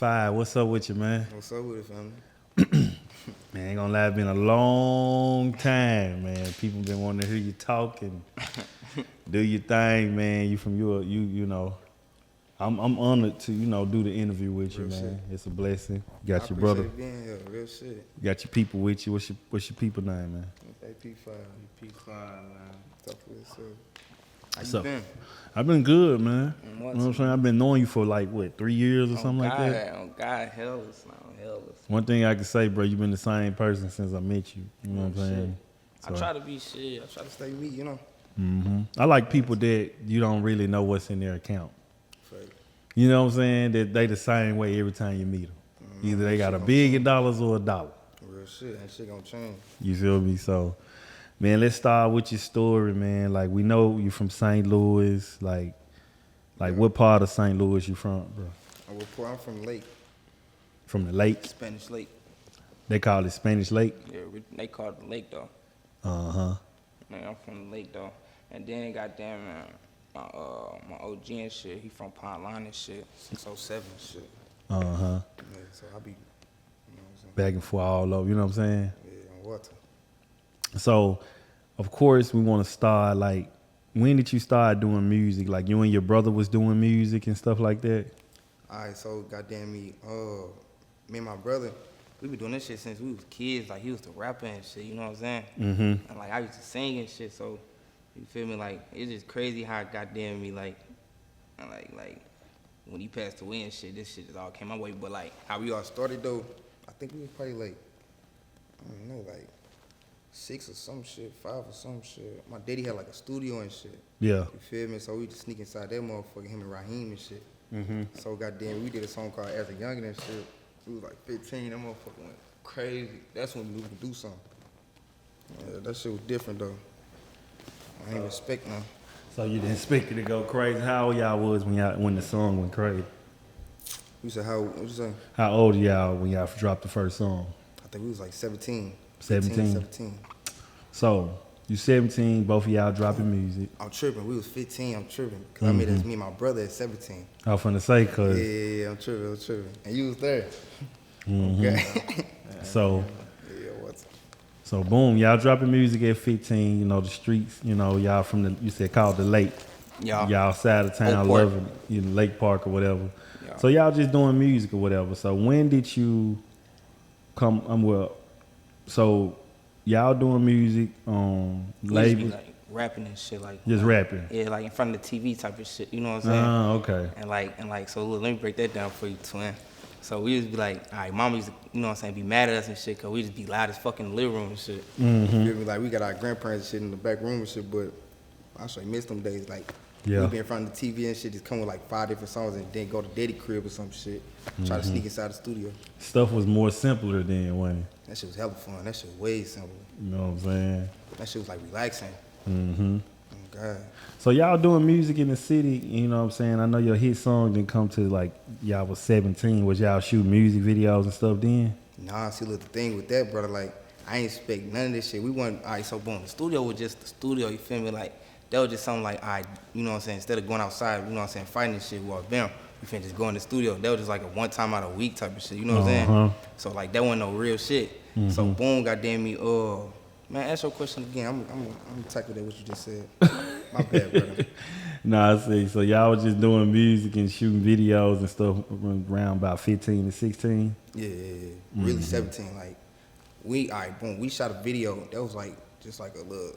P5, what's up with you, man? What's up with it, family? Man, ain't gonna lie, it's been a long time, man. People been wanting to hear you talk and do your thing, man. You know. I'm honored to, do the interview with you, Real man. shit. It's a blessing. You got I your brother. appreciate being here. Real shit. You got your people with you. What's your people name, man? AP5. P5, man. Talk to yourself. How What's you up? been? I've been good, man. And You what's- know what I'm saying? I've been knowing you for like, 3 years or something like that? On God, hellless, man. Hellless. One thing I can say, bro, you've been the same person since I met you. You know what I'm saying? I try to be shit. I try to Stay me, you know. I like people that you don't really know what's in their account. Fake. You know what I'm saying? That they the same way every time you meet them. Either they got $1 billion or $1. Real shit. That shit gonna change. You feel me? So, man, let's start with your story, man. Like, we know you from St. Louis. Like what part of St. Louis you from, bro? I'm from Lake. From the lake? Spanish Lake. They call it Spanish Lake? Yeah, they call it the lake, though. Uh-huh. Man, I'm from the lake, though. And then, goddamn, man, my OG and shit, he from Pond Line and shit, 607 and shit. Uh-huh. Yeah, so I be, you know what I'm saying? Back and forth all over, you know what I'm saying? Yeah, on water. So, of course, we want to start, like, when did you start doing music? Like, you and your brother was doing music and stuff like that? Alright, so goddamn me and my brother, we been doing this shit since we was kids. Like, he was the rapper and shit, you know what I'm saying? Mm-hmm. And, like, I used to sing and shit, so, you feel me? Like, it's just crazy how goddamn me, like, when he passed away and shit, this shit just all came my way. But, like, how we all started, though, I think we was probably, like, I don't know, like, 6 or some shit, 5 or some shit. My daddy had, like, a studio and shit. Yeah. You feel me? So we just sneak inside that motherfucker, him and Raheem and shit. Mm-hmm. So goddamn, we did a song called As a Youngin' and shit. We was like 15, that motherfucker went crazy. That's when we knew we could do something. Yeah, that shit was different though. I ain't respect now. So you didn't expect it to go crazy. How old y'all was when the song went crazy? You said what you say? How old y'all when y'all dropped the first song? I think we was like 17. 17? 17. So, you 17, both of y'all dropping music. I'm tripping. We was 15. I'm tripping. Because I made us, me and my brother at 17. I was finna say, cause Yeah, I'm tripping. And you was there. Mm-hmm. Okay. So, Yeah, what's so boom, y'all dropping music at 15. You know the streets. You know y'all from you said called the lake. Y'all side of town, loving Lake Park or whatever. Yeah. So y'all just doing music or whatever. So when did you come? So y'all doing music on We just be, labels? like, rapping and shit, like. Just rapping. Yeah, like, in front of the TV type of shit, you know what I'm saying? Okay. And like, so look, let me break that down for you, twin. So we just be like, all right, mama used to, you know what I'm saying, be mad at us and shit, cause we just be loud as fuck in the living room and shit. You feel me? Like, we got our grandparents and shit in the back room and shit, but I straight miss them days. Like, Yeah. we be in front of the TV and shit, just come with like 5 different songs and then go to daddy crib or some shit. Try to sneak inside the studio. Stuff was more simpler then, wasn't it? That shit was hella fun. That shit was way simple. You know what I'm saying? That shit was like relaxing. Mm-hmm. Oh, God. So y'all doing music in the city, you know what I'm saying? I know your hit song didn't come to like y'all was 17. Was y'all shooting music videos and stuff then? Nah, see, look, the thing with that, brother, like, I ain't expect none of this shit. We wasn't, all right, so boom, the studio was just the studio, you feel me? Like, that was just something like, all right, you know what I'm saying? Instead of going outside, you know what I'm saying, fighting this shit, well, bam, we finna just go in the studio. That was just like a one time out of week type of shit, you know what I'm saying? So, like, that wasn't no real shit. So, boom, goddamn me, man, ask your question again. I'm gonna tackle that what you just said. My bad, brother. Nah, I see. So y'all was just doing music and shooting videos and stuff around about 15 to 16? Yeah. Really 17. Like, all right, boom, we shot a video. That was like, just like a little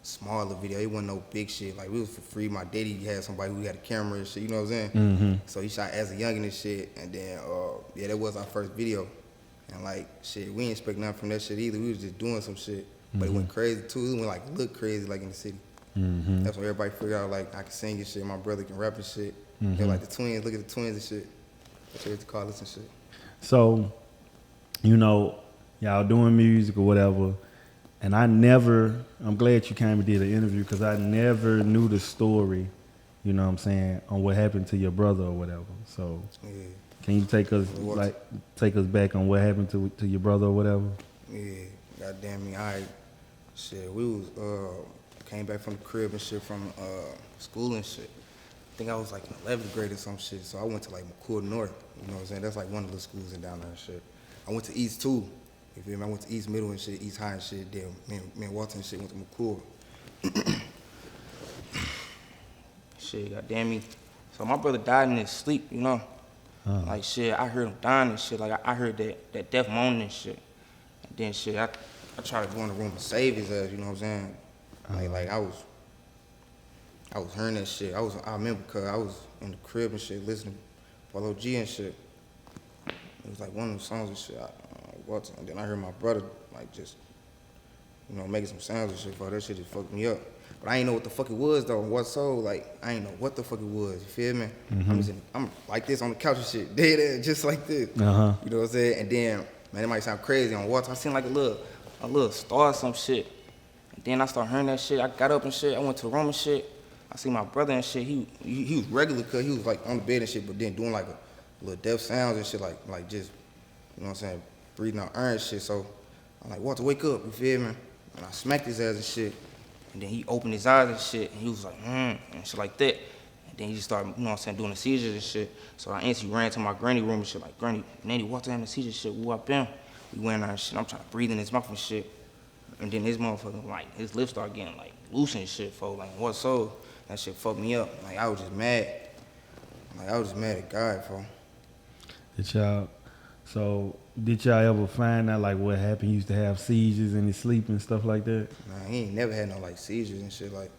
smaller video. It wasn't no big shit. Like, we was for free. My daddy had somebody who had a camera and shit, you know what I'm saying? So he shot As a Youngin' and shit. And then, yeah, that was our first video. And like, shit, we ain't expect nothing from that shit either. We was just doing some shit. But it went crazy too. It went like, look crazy like in the city. That's when everybody figured out like I can sing and shit. My brother can rap and shit. They're like the twins. Look at the twins and shit. That's what they call us and shit. So, you know, y'all doing music or whatever. And I'm glad you came and did an interview because I never knew the story, you know what I'm saying, on what happened to your brother or whatever. So, Yeah. can you take us back on what happened to your brother or whatever? Yeah. Goddamn me. All right. Shit, we was came back from the crib and shit from school and shit. think I was like in 11th grade or some shit. So I went to like McCool North. You know what I'm saying? That's like one of the schools in down there and shit. I went to East too. You feel me? I went to East Middle and shit, East High and shit. Then me and Walter and shit went to McCool. Shit, goddamn me. So my brother died in his sleep, you know. Like shit, I heard him dying and shit. Like I heard that death moaning and shit. And then shit, I tried to go in the room and save his ass. You know what I'm saying? Like I was hearing that shit. I remember because I was in the crib and shit, listening to Polo G and shit. It was like one of them songs and shit. And then I heard my brother like just, you know, making some sounds and shit. That shit just fucked me up. But I ain't know what the fuck it was though. What soul? Like I ain't know what the fuck it was. You feel me? I'm like this on the couch and shit, dead ass, just like this. You know what I'm saying? And then, man, it might sound crazy on Walter. I seen like a little star or some shit. And then I started hearing that shit. I got up and shit. I went to the room and shit. I seen my brother and shit. He was regular cause he was like on the bed and shit, but then doing like a little death sounds and shit, like just, you know what I'm saying, breathing out iron and shit. So I'm like, Walter, wake up, you feel me? And I smacked his ass and shit. And then he opened his eyes and shit, and he was like, and shit like that. And then he just started, you know what I'm saying, doing the seizures and shit. So I instantly ran to my granny room and shit, like, Granny, Nanny, Walter having the seizure shit, woo up him. We went in there and shit, I'm trying to breathe in his mouth and shit. And then his motherfucker, like, his lips started getting, like, loose and shit, for like, what so? That shit fucked me up. Like, I was just mad. Like, I was just mad at God, for. Did y'all ever find out like what happened? He used to have seizures in his sleep and stuff like that? Nah, he ain't never had no like seizures and shit. Like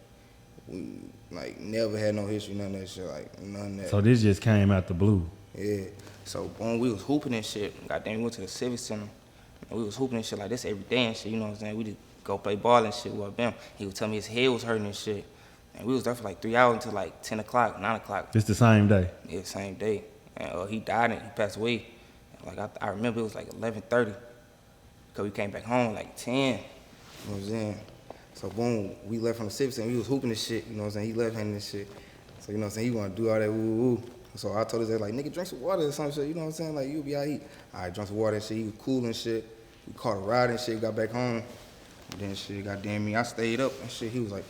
we like never had no history, none of that shit. Like none of that. So this just came out the blue. Yeah. So when we was hooping and shit, goddamn, we went to the Civic Center, and we was hooping and shit like this every day and shit. You know what I'm saying? We just go play ball and shit with him. He would tell me his head was hurting and shit, and we was there for like 3 hours until like 10 o'clock, 9 o'clock. It's the same day. Yeah, same day. And he died and he passed away. Like I remember it was like 11:30, cause we came back home like 10. You know what I'm saying? So boom, we left from the Civic Center. We was hooping this shit. You know what I'm saying? He left handing this shit. So you know what I'm saying? He want to do all that woo woo. So I told his dad like, nigga, drink some water or some shit. You know what I'm saying? Like you'll be alright. Alright, drank some water and shit. He was cool and shit. We caught a ride and shit. Got back home. And then shit, goddamn me, I stayed up and shit. He was like,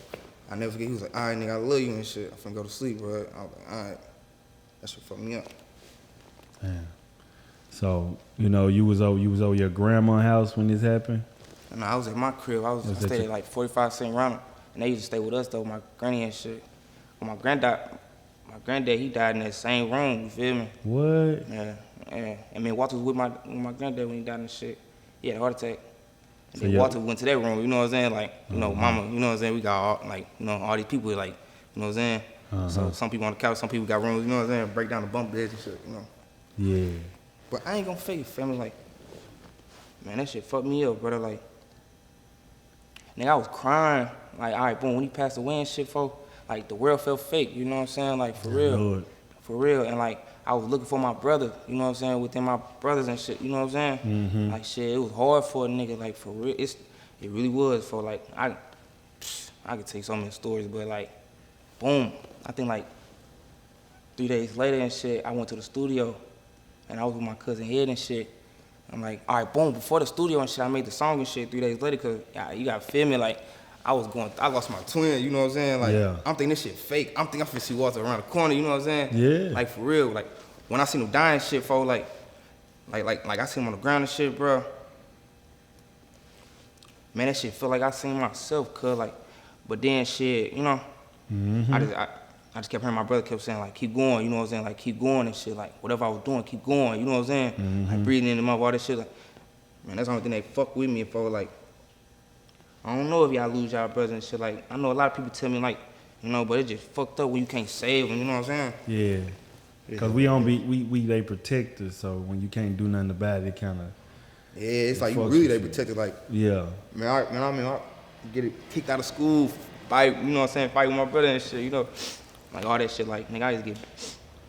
I never forget. He was like, alright, nigga, I love you and shit. I'm finna go to sleep, bro. I was like, alright. That shit fucked me up. Damn. So, you know, you was over your grandma's house when this happened? And I was at my crib. I stayed at like 45 St. Ronald. And they used to stay with us though, my granny and shit. When my granddad, he died in that same room, you feel me? What? Yeah. I mean, Walter was with my granddad when he died and shit. He had a heart attack. And So then Walter went to that room, you know what I'm saying? Like, you know, mama, you know what I'm saying? We got all, like, you know, all these people like, you know what I'm saying? So some people on the couch, some people got rooms, you know what I'm saying? Break down the bunk beds and shit, you know? Yeah. But I ain't gonna fake it, family. Like, man, that shit fucked me up, brother. Like, nigga, I was crying. Like, all right, boom, when he passed away and shit, folks, like, the world felt fake, you know what I'm saying? Like, for real. Lord. For real. And, like, I was looking for my brother, you know what I'm saying, within my brothers and shit, you know what I'm saying? Like, shit, it was hard for a nigga, like, for real. It really was for, like, I could tell you so many stories, but, like, boom. I think, like, 3 days later and shit, I went to the studio. And I was with my cousin Head and shit. I'm like, all right, boom, before the studio and shit, I made the song and shit 3 days later, cause you gotta feel me, like, I lost my twin, you know what I'm saying? Like, yeah. I'm thinking this shit fake. I'm thinking I'm finna see Walter around the corner, you know what I'm saying? Yeah. Like, for real, like, when I seen him dying shit, for like I seen him on the ground and shit, bro. Man, that shit felt like I seen myself, cuz, like, but then shit, you know, I just kept hearing my brother kept saying, like, keep going, you know what I'm saying? Like, keep going and shit. Like, whatever I was doing, keep going, you know what I'm saying? Like, breathing in the mouth, all that shit. Like, man, that's the only thing they fuck with me for. Like, I don't know if y'all lose y'all brothers and shit. Like, I know a lot of people tell me, like, you know, but it just fucked up when you can't save them, you know what I'm saying? Yeah. Because they protect us, so when you can't do nothing about it, it kind of. Yeah, it's like you really they protected. Like, yeah. I get it kicked out of school, fight, you know what I'm saying? Fight with my brother and shit, you know? Like, all that shit, like, nigga, I just get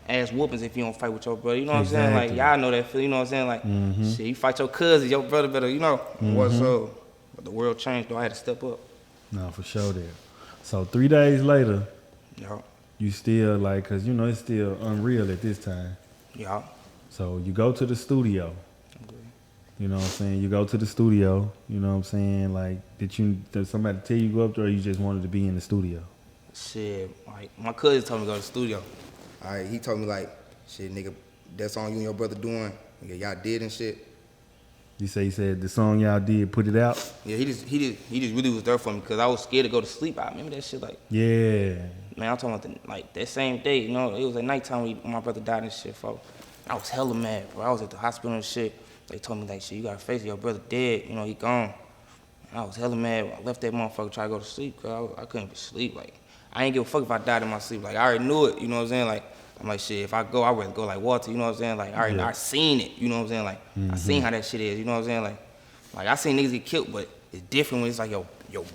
ass whoopings if you don't fight with your brother, you know what I'm saying? Like, y'all know that feel, you know what I'm saying? Like, shit, you fight your cousin, your brother better, you know? What's up? But the world changed, though, I had to step up. No, for sure there. So 3 days later, Yeah. you still, like, because, you know, it's still unreal at this time. Yeah. So you go to the studio. You know what I'm saying? You go to the studio, you know what I'm saying? Like, did somebody tell you to go up there, or you just wanted to be in the studio? Shit, like my cousin told me to go to the studio. All right, he told me like, shit, nigga, that song you and your brother doing, nigga, y'all did and shit. You say he said the song y'all did, put it out? Yeah, he just really was there for me because I was scared to go to sleep. I remember that shit like, Yeah. man, I'm talking about like that same day, you know, it was at nighttime when my brother died and shit, folks. I was hella mad, bro. I was at the hospital and shit. They told me like, shit, you gotta face it, your brother dead, you know, he gone. And I was hella mad. I left that motherfucker, try to go to sleep, cause I couldn't sleep. Like, I ain't give a fuck if I died in my sleep. Like, I already knew it, you know what I'm saying? Like, I'm like, shit, if I go, I'd rather go like Walter, you know what I'm saying? Like, I seen it, you know what I'm saying? Like, I seen how that shit is, you know what I'm saying? Like I seen niggas get killed, but it's different when it's like your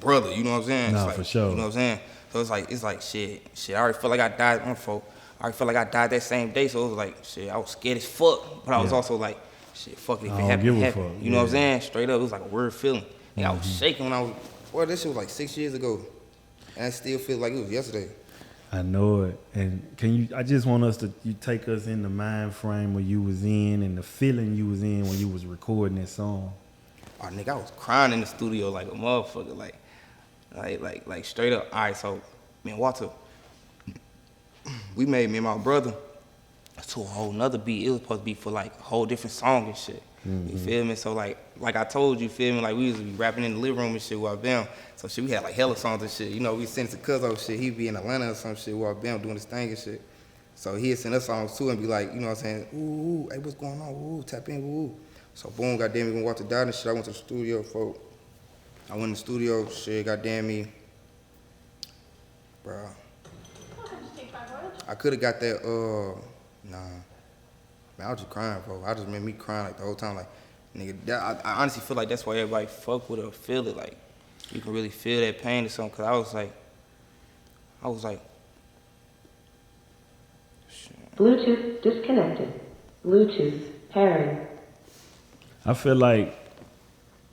brother, you know what I'm saying? Nah, It's like, for sure. You know what I'm saying? So it's like shit. I already feel like I died. My fault. I already feel like I died that same day. So it was like shit. I was scared as fuck, but I was Yeah. also like, shit, fuck it. If I it don't happened, give it a happened. fuck, You know what I'm yeah. saying? Straight up, it was like a weird feeling. And I was shaking when I was. Boy, that shit was like 6 years ago, and I still feel like it was yesterday. I know it. And I just want you take us in the mind frame where you was in and the feeling you was in when you was recording that song. Oh, nigga, I was Crying in the studio like a motherfucker, like straight up. All right, so me and Walter, we made me and my brother to a whole nother beat. It was supposed to be for like a whole different song and shit. You feel me? So like I told you, feel me? Like we was be rapping in the living room and shit while Bam. So shit, we had like hella songs and shit. You know, we sent it to Cuzzo shit. He'd be in Atlanta or some shit while Bam doing his thing and shit. So he'd send us songs too and be like, you know what I'm saying? Ooh, hey, what's going on? Ooh, tap in, ooh. So boom, goddamn me, when Walter died and shit, I went to the studio, folk. I went in the studio, shit, goddamn me. Bro. I could have got that, nah. Man, I was just crying, bro. I just made me crying like the whole time. Like, nigga, I honestly feel like that's why everybody fuck with it or feel it. Like, you can really feel that pain or something. Cause I was like, shit. Bluetooth disconnected. Bluetooth pairing. I feel like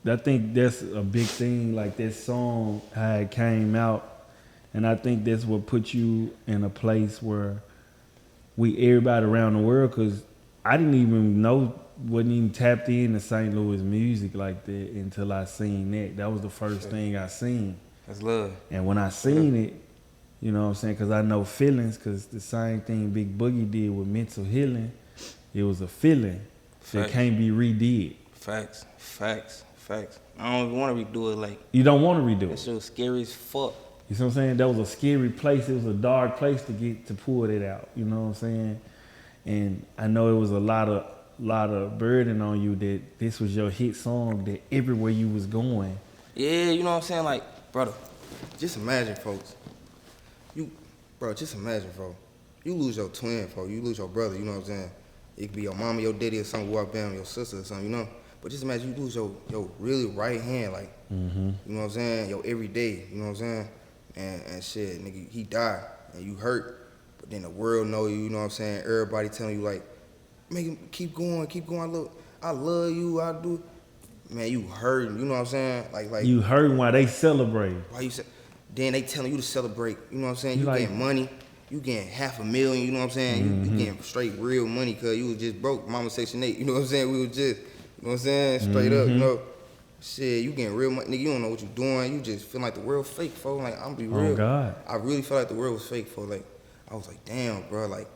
I think that's a big thing, like this song, how it came out. And I think that's what put you in a place where everybody around the world, because I didn't even wasn't even tapped into St. Louis music like that until I seen that. That was the first thing I seen. That's love. And when I seen it, you know what I'm saying, because I know feelings, because the same thing Big Boogie did with mental healing, it was a feeling that Facts. can't be redid. Facts. I don't even want to redo it. Like, You don't want to redo that it. shit was scary as fuck. You see what I'm saying? That was a scary place. It was a dark place to pull it out. You know what I'm saying? And I know it was a lot of burden on you that this was your hit song, that everywhere you was going. Yeah, you know what I'm saying? Like, brother, Just imagine, folks. Just imagine, bro. You lose your twin, folks. You lose your brother, you know what I'm saying? It could be your mama, your daddy, or something, or bam, your sister or something, you know? But just imagine you lose your really right hand, like, you know what I'm saying? Your everyday, you know what I'm saying? And shit, nigga, he died, and you hurt. But then the world know you, you know what I'm saying? Everybody telling you, like, make him keep going, I love you, I do. Man, you hurting, you know what I'm saying? Like You heard why they celebrate. why you say? Then they telling you to celebrate. You know what I'm saying? You You like- getting money. You getting $500,000. You know what I'm saying? You getting straight real money because you was just broke. Mama Section 8. You know what I'm saying? We was just, you know what I'm saying? Straight up. You know, shit. You getting real money. Nigga, you don't know what you doing. You just feel like the world fake, folks. Like I'm be real. Oh God. I really felt like the world was fake, folks. Like I was like, damn, bro. Like,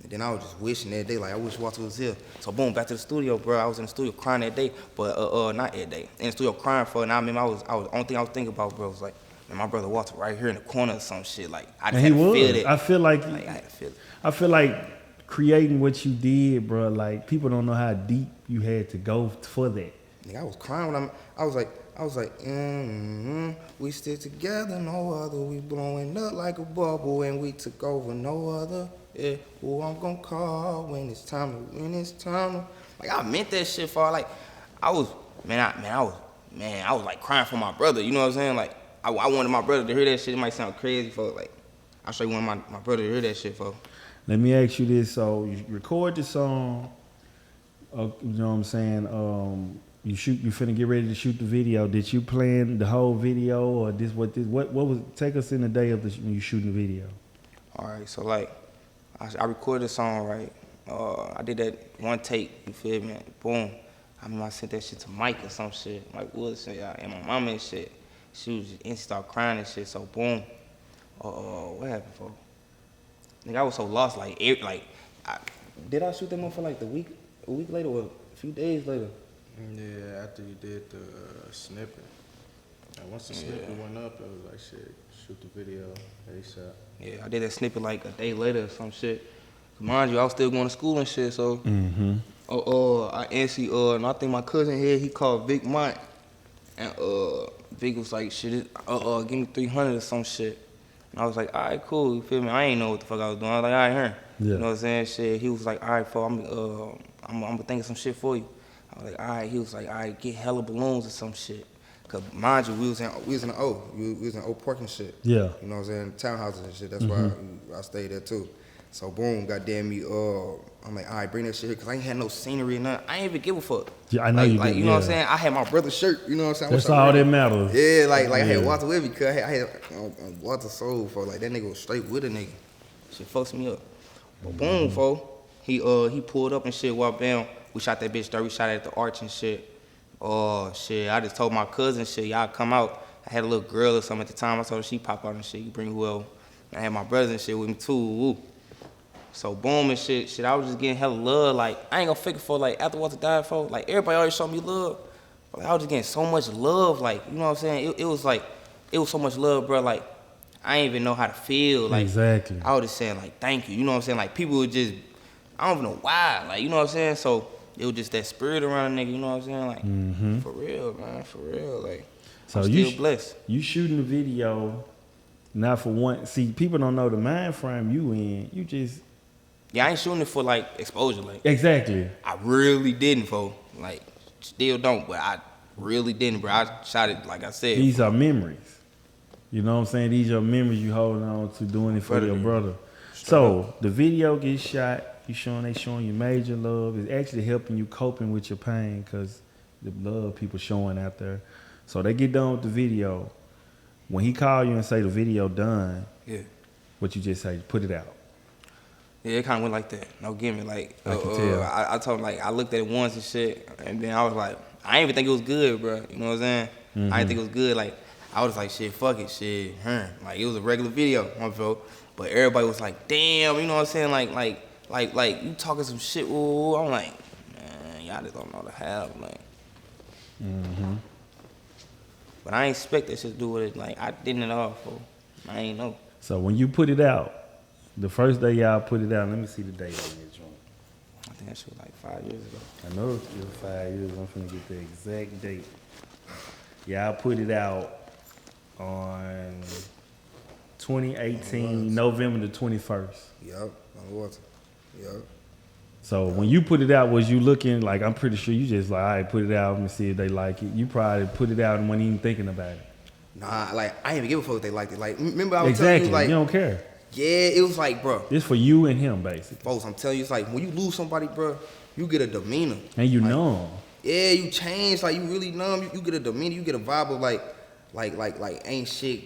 and then I was just wishing that day. Like I wish Walter was here. so boom, back to the studio, bro. I was in the studio crying that day, but not that day. In the studio crying for it. And I remember only thing I was thinking about, bro, was like, man, my brother Walter right here in the corner or some shit. Like I just And he had to was. feel that. I feel like I had to feel it. I feel like creating what you did, bro. Like people don't know how deep you had to go for that. Nigga, I was crying when I was like, we stick together, no other. We blowing up like a bubble, and we took over, no other. Yeah, who I'm gonna call when it's time to. Like I meant that shit for like I was like crying for my brother. You know what I'm saying? Like I wanted my brother to hear that shit. It might sound crazy for like I sure wanted my brother to hear that shit for. Let me ask you this: so you record the song, you know what I'm saying? You finna get ready to shoot the video. Did you plan the whole video, or what was? Take us in the day of when you shooting the video. All right, so like I recorded the song, right? I did that one take, you feel me? Boom. I mean, I sent that shit to Mike or some shit, Mike Woods, and my mama and shit. She was and she started crying and shit. So boom, What happened, for? Nigga, I was so lost. Did I shoot that motherfucker like a week later or a few days later? Yeah, after you did the snippet. And once the snippet went up, it was like, shit, shoot the video ASAP. Yeah, I did that snippet like a day later or some shit. Mind you, I was still going to school and shit, so. I answered, and I think my cousin here, he called Vic Mont. And Vic was like, shit, give me 300 or some shit. And I was like, all right, cool, you feel me? I ain't know what the fuck I was doing. I was like, all right, here. Yeah. You know what I'm saying? Shit, he was like, all right, fo, I'm gonna think of some shit for you. I was like, all right. He was like, all right, get hella balloons or some shit. Cause mind you, we was in the O. We was in Old Park and shit. Yeah. You know what I'm saying? Townhouses and shit. That's why I stayed there too. So boom, goddamn me. I'm like, all right, bring that shit here, cause I ain't had no scenery or nothing. I ain't even give a fuck. Yeah, I know you did. You know what I'm saying? I had my brother's shirt. You know what I'm saying? That's all that matters. Yeah, like I had Walter with me, cause I had Walter soul for like that nigga was straight with a nigga. Shit fucks me up. But boom, fo. He pulled up and shit, walked down. We shot that bitch 30 shot at the arch and shit. Oh shit, I just told my cousin shit, y'all come out. I had a little girl or something at the time. I told her she pop out and shit, you bring whoever. I had my brothers and shit with me too. Woo. So boom and shit, I was just getting hella love. Like, I ain't gonna figure for like after Walter died for, like everybody always showed me love. But like, I was just getting so much love, like, you know what I'm saying? It was so much love, bro. Like, I ain't even know how to feel. Like, exactly. I was just saying like, thank you. You know what I'm saying? Like, people would just, I don't even know why. Like, you know what I'm saying? So it was just that spirit around a nigga. You know what I'm saying? Like, for real, man, for real. Like, So I'm still blessed. You shooting the video, not for one. See, people don't know the mind frame you in. You just. Yeah, I ain't shooting it for like exposure. Like, Exactly. I really didn't, for like, still don't, but I really didn't, bro. I shot it like I said. These are memories. You know what I'm saying? These are memories you holding on to doing it for your brother. So the video gets shot. They showing you major love. It's actually helping you coping with your pain because the love people showing out there. So they get done with the video. When he call you and say the video done, Yeah. what you just say, put it out. Yeah, it kind of went like that. No gimme, like, I can tell. I told him, like, I looked at it once and shit, and then I was like, I didn't even think it was good, bro. You know what I'm saying? I didn't think it was good. Like, I was like, shit, fuck it, shit. Like, it was a regular video, my bro. But everybody was like, damn, you know what I'm saying? Like, you talking some shit. Ooh. I'm like, man, y'all just don't know the half, like. But I ain't expect that shit to do with it. Like, I didn't at all, fool. I ain't know. So when you put it out, the first day y'all put it out, let me see the date on your joint. I think that shit was like 5 years ago. I know it was 5 years. I'm finna get the exact date. Y'all put it out on 2018, November the 21st. Yup, on Walter. Yup. So when you put it out, was you looking like, I'm pretty sure you just like, all right, put it out, let me see if they like it. You probably put it out and wasn't even thinking about it. Nah, like I didn't even give a fuck if they liked it. Like, remember I was Exactly, telling you, like, you don't care. yeah, it was like, bro, It's for you and him, basically. folks, I'm telling you, it's like when you lose somebody, bro, you get a demeanor. And you like, know him. Yeah, you change, like you really numb. You get a demeanor, you get a vibe of like ain't shit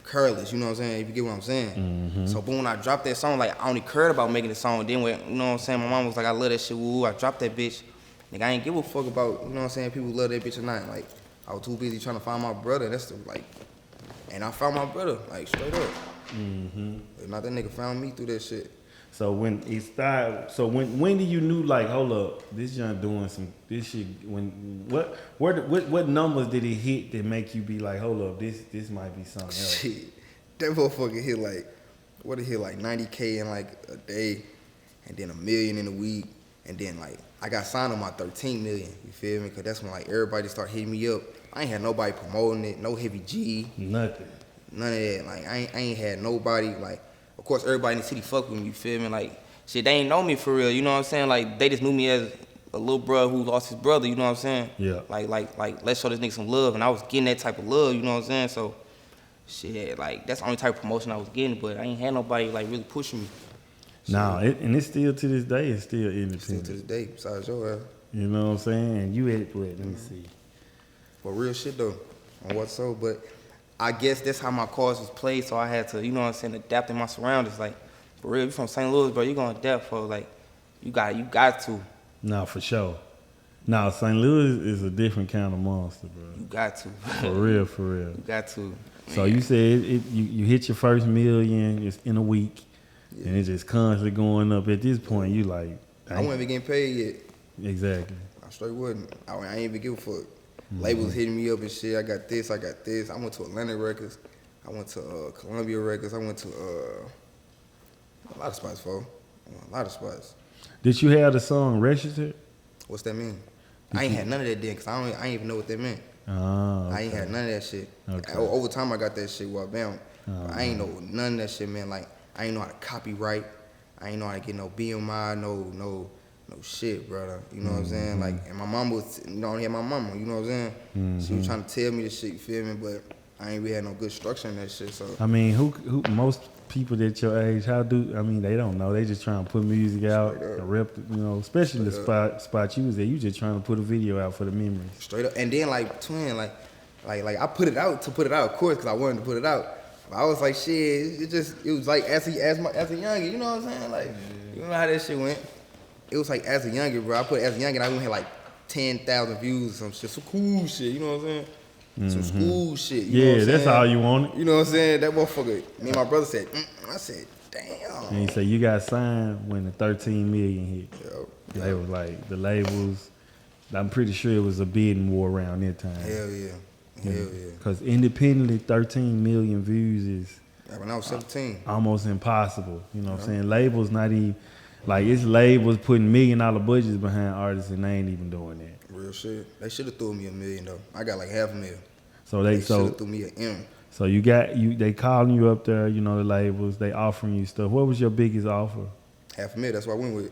careless. You know what I'm saying? If you get what I'm saying. So boom, when I dropped that song, like I only cared about making the song. Then when, you know what I'm saying, my mom was like, I love that shit. Woo, I dropped that bitch. Nigga, I ain't give a fuck about, you know what I'm saying, people love that bitch or not. Like I was too busy trying to find my brother. That's the like, and I found my brother, like straight up. If not, that nigga found me through that shit. So when it started, so when did you knew like, hold up, this young doing some this shit? When what numbers did it hit that make you be like, hold up, this might be something else? Shit, that motherfucker hit like, what it hit like 90K in like a day, and then $1 million in a week, and then like I got signed on my 13 million. You feel me? Cause that's when like everybody started hitting me up. I ain't had nobody promoting it, no heavy G, Nothing. none of that. Like I ain't had nobody like. Of course, everybody in the city fuck with me, you feel me? Like, shit, they ain't know me for real, you know what I'm saying? Like, they just knew me as a little bro who lost his brother, you know what I'm saying? Yeah. Like, let's show this nigga some love, and I was getting that type of love, you know what I'm saying? So, shit, like, that's the only type of promotion I was getting, but I ain't had nobody, like, really pushing me. Nah, and it's still to this day, it's still independent. Still to this day, besides your ass. You know what I'm saying? And you at what? Let me see. But real shit, though, on what so, but I guess that's how my cards was played, so I had to, you know what I'm saying, adapt in my surroundings. Like, for real, you from St. Louis, bro, you gonna adapt, for like, you got to. Nah, for sure. Nah, St. Louis is a different kind of monster, bro. You got to. For real, for real. You got to. So you said you hit your first million it's in a week, and it's just constantly going up. At this point, you like, I wasn't even getting paid yet. Exactly. I straight wasn't. I ain't even give a fuck. Labels hitting me up and shit. I got this. I went to Atlantic Records. I went to Columbia Records. I went to a lot of spots, folks. A lot of spots. Did you have the song registered? What's that mean? I ain't had none of that then, cause I ain't even know what that meant. Oh, okay. I ain't had none of that shit. Okay. Over time, I got that shit well bound. But I ain't know none of that shit, man. Like I ain't know how to copyright. I ain't know how to get no BMI, no shit, brother. You know what I'm saying? Like, and my mama was, you know, I had my mama. You know what I'm saying? She was trying to tell me this shit. You feel me? But I ain't really had no good structure in that shit. So I mean, who most people that your age, they don't know. They just trying to put music out, rep, you know, especially the spot you was at. You just trying to put a video out for the memories. Straight up. And then like twin, like I put it out to put it out, of course, because I wanted to put it out. But I was like, shit, it was like as a youngin, you know what I'm saying? Like, you know how that shit went. It was like as a youngin, bro. I put it as a youngin, I went had like 10,000 views or some shit, some cool shit, you know what I'm saying? Some school shit. You know what I'm that's saying? all you wanted. You know what I'm saying? That motherfucker, me and my brother said, I said, damn. And he said you got signed when the 13 million hit. Yo. They was like the labels. I'm pretty sure it was a bidding war around that time. Hell yeah. Hell yeah. Because independently, 13 million views is When I was 17. almost impossible. You know what I'm saying? Labels not even, like it's labels putting $1 million budgets behind artists and they ain't even doing that. Real shit. They should have threw me $1 million though. I got like $500,000. So They should have threw me an M. So they calling you up there, you know, the labels, they offering you stuff. What was your biggest offer? $500,000, that's what I went with.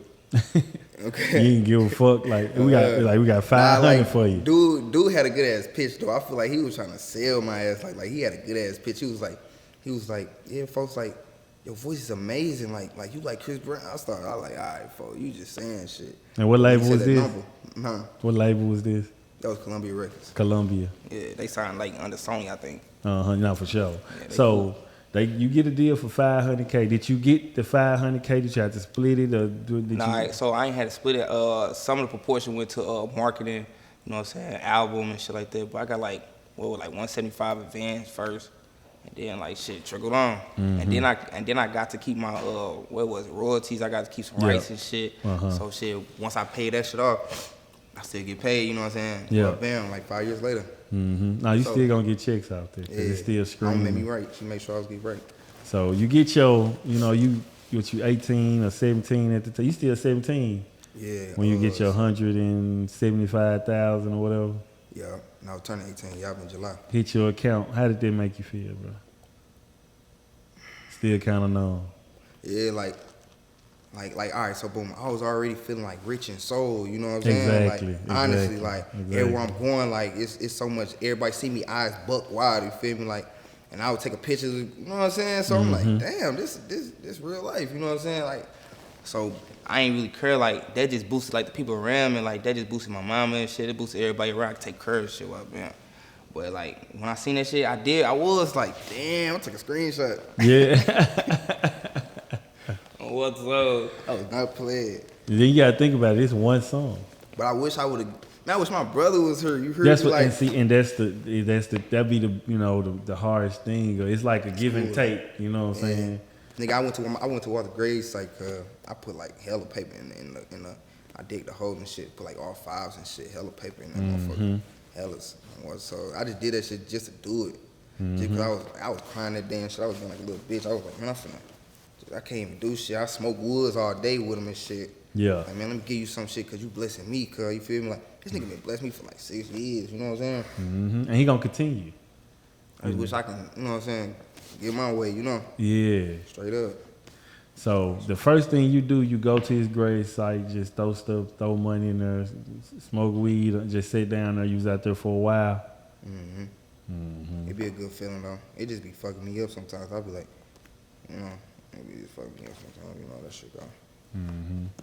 Okay. You didn't give a fuck. Like we got 500 for you. Dude had a good ass pitch though. I feel like he was trying to sell my ass. Like he had a good ass pitch. He was like, yeah, folks, like your voice is amazing. Like you like Chris Brown. I was like, all right, folks, you just saying shit. And what label He was said that this? number. Huh? What label was this? That was Columbia Records. Columbia. Yeah, they signed like under Sony, I think. No, for sure. Yeah, So you get a deal for $500K. Did you get the $500K? Did you have to split it, or did Nah, you? so I ain't had to split it. Some of the proportion went to marketing, you know what I'm saying, album and shit like that. But I got like 175 advance first, and then like shit trickled on. And then I got to keep my royalties. I got to keep some rights and shit. So shit, once I pay that shit off, I still get paid. You know what I'm saying? Yeah. But bam, like 5 years later. Now you still gonna get checks out there because it's still Mama made screaming. me right. She made sure I was getting right. So you get your, you 18 or 17 at the time. You still 17. Yeah. When you get your 175,000 or whatever. Yeah. And I was turning 18. Yeah, in July. Hit your account. How did that make you feel, bro? Still kind of numb. Yeah, like, all right, so boom, I was already feeling like rich in soul, you know what I'm saying? Exactly. Like, honestly, like, everywhere I'm going, like, it's so much, everybody see me eyes buck wide, you feel me? Like, and I would take a picture, you know what I'm saying? So I'm like, damn, this real life, you know what I'm saying? Like, so I ain't really care, like, that just boosted, like, the people around me, like, that just boosted my mama and shit, it boosted everybody around to take care of shit, man. But, like, when I seen that shit, I was like, damn, I took a screenshot. Yeah. What's up? I was not playing. Then you gotta think about it. It's one song. But I wish I would have. I wish my brother was here. You heard That's me what, like. that'd be the hardest thing. It's like a give and take. You know what I'm saying? Nigga, I went to all the grades. Like I put like hella paper in the. I dig the hole and shit. Put like all fives and shit. Hella paper in that motherfucker. Hellas. So I just did that shit just to do it. Just because I was crying that damn shit. I was being like a little bitch. I was like, man, I can't even do shit. I smoke woods all day with him and shit. Yeah. Like, man, let me give you some shit because you blessing me, cuz. You feel me? Like, this nigga been blessing me for like 6 years. You know what I'm saying? And he gonna continue. I just wish I can, you know what I'm saying, get my way, you know? Yeah. Straight up. So the first thing you do, you go to his grave site, just throw money in there, smoke weed, just sit down there. You was out there for a while. It'd be a good feeling, though. It just be fucking me up sometimes. I'll be like, you know, maybe just fucking me up sometimes, you know, that shit go.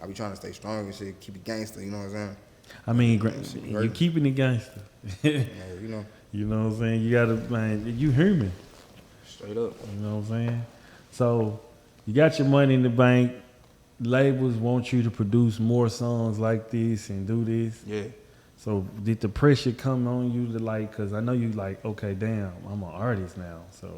I be trying to stay strong and shit, keep it gangster, you know what I'm saying? I mean, shit be you hurting. keeping it gangster. Yeah, you know, You know what I'm saying? You gotta, man, you human. straight up. You know what I'm saying? So you got your money in the bank. Labels want you to produce more songs like this and do this. Yeah. So did the pressure come on you to like? Cause I know you like, okay, damn, I'm an artist now. So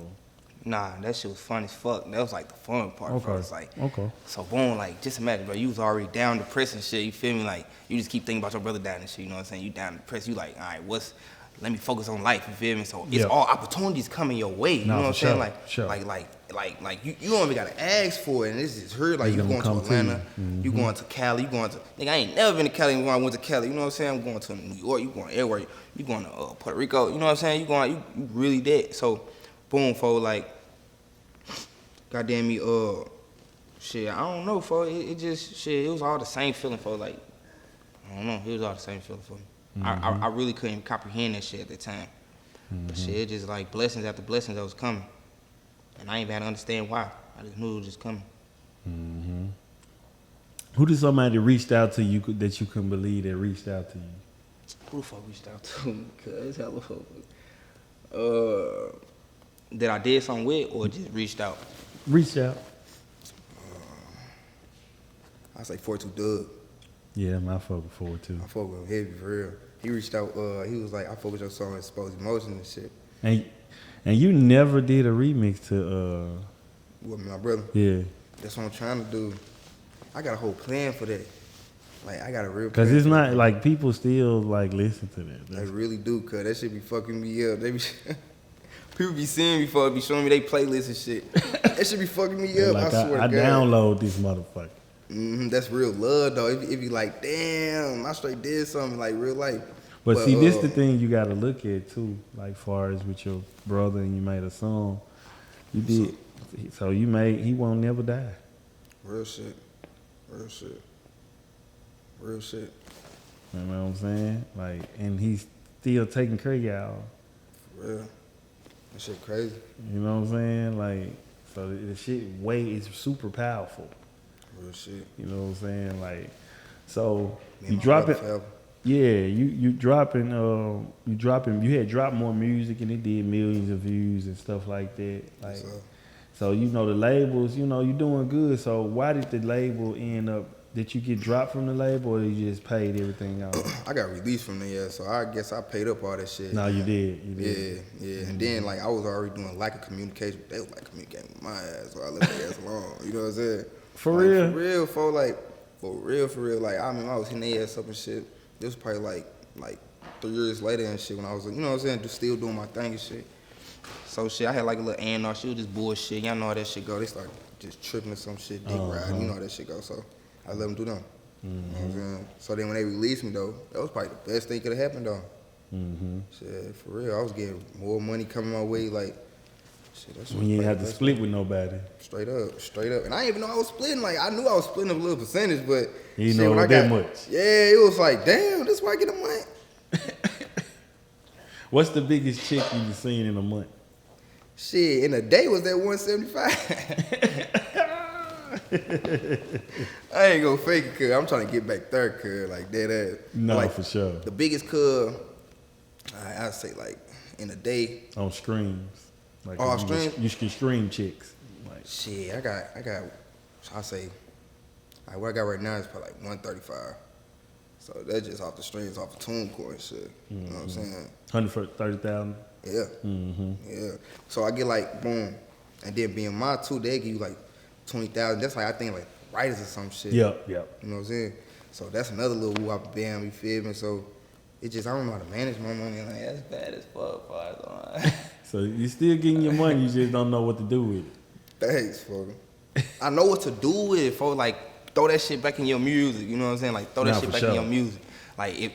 Nah, that shit was fun as fuck. That was like the fun part. Okay. Bro. It's like, Okay. so boom, like just imagine, bro, you was already down depressed and shit. You feel me? Like you just keep thinking about your brother dying and shit. You know what I'm saying? You down depressed. You like, all right, let me focus on life. You feel me? So it's Yeah. all opportunities coming your way. You Nah, know what I'm for saying? sure, Like you don't even gotta ask for it, and this is her. Like It's you gonna going to come to Atlanta, you. you going to Cali, you going to nigga. I ain't never been to Cali when I went to Cali. You know what I'm saying? I'm going to New York. You going everywhere. You going to Puerto Rico. You know what I'm saying? You really dead. So boom, fo, like goddamn me, shit. I don't know, fo. It just shit. It was all the same feeling, fo. Like I don't know. It was all the same feeling for me. I really couldn't comprehend that shit at the time. But shit, it just like blessings after blessings that was coming. And I ain't had to understand why. I just knew it was just coming. who did somebody reached out to you that you couldn't believe that reached out to you? Who the fuck reached out to me? Cause hella fuck. That I did something with or just reached out? Reached out. I say 42 Doug. Yeah, my fuck before too. I fuck with him heavy for real. He reached out. He was like, I fuck with your song, Exposed Emotion and shit. And you never did a remix to With my brother. yeah. That's what I'm trying to do. I got a whole plan for that. Like I got a real. Cause plan it's for not that. like people still like listen to that. They really do, cause that shit be fucking me up. They be people be seeing me for it, be showing me they playlists and shit. That shit be fucking me up. Like I swear I to God. download this motherfucker. That's real love though. It be like, damn, I straight did something like real life. But see, this the thing you gotta look at too. Like far as with your brother and you made a song, you did. So you made he won't never die. Real shit. Real shit. Real shit. You know what I'm saying? Like, and he's still taking care of y'all. For real. That shit crazy. You know what I'm saying? Like, so the shit is super powerful. Real shit. You know what I'm saying? Like, so Me you and my drop brother it. forever. Yeah, you dropping. You had dropped more music and it did millions of views and stuff like that. Like, So, so you know the labels. You know you doing good. So why did the label end up? Did you get dropped from the label, or you just paid everything out? I got released from there, so I guess I paid up all that shit. No, you did. You did. Yeah, yeah. And then like I was already doing lack of communication. They was like communicating with my ass, so I left their ass alone. You know what I'm saying? For Like, real? For real. Like I mean, I was hitting their ass up and shit. This was probably like 3 years later and shit when I was, you know what I'm saying, just still doing my thing and shit. So shit, I had like a little A&R. She was just bullshit. Y'all know how that shit go. They started just tripping or some shit, dick riding. You know how that shit go. So I let them do them. You know what I'm saying? So then when they released me though, that was probably the best thing could have happened though. Shit, for real, I was getting more money coming my way. Like, shit, that shit When you was ain't probably have to the best split thing. with nobody. Straight up. And I didn't even know I was splitting. Like, I knew I was splitting up a little percentage, but You shit, know when I that got, much. Yeah, it was like, damn, this why I get a month. What's the biggest check you've seen in a month? Shit, in a day was that 175. I ain't gonna fake it, cuz I'm trying to get back there, cuz like that ass. No, like, for sure. The biggest, cuz I'd say like in a day. On streams. Like Oh, you stream? You can stream chicks. Like, Shit, I got. I say, like what I got right now is probably like 135. So that's just off the streams, off the TuneCore and shit. You know what I'm saying? 130,000. Yeah. Yeah. So I get like boom, and then being my two, they give you like 20,000. That's like I think like writers or some shit. Yep. You know what I'm saying? So that's another little whoop bam. You feel me? So it just I don't know how to manage my money. Like that's bad as fuck. So you still getting your money, you just don't know what to do with it. Thanks, folks. I know what to do with it, folks. Like throw that shit back in your music. You know what I'm saying? Like throw that Nah, shit for back sure. in your music. Like if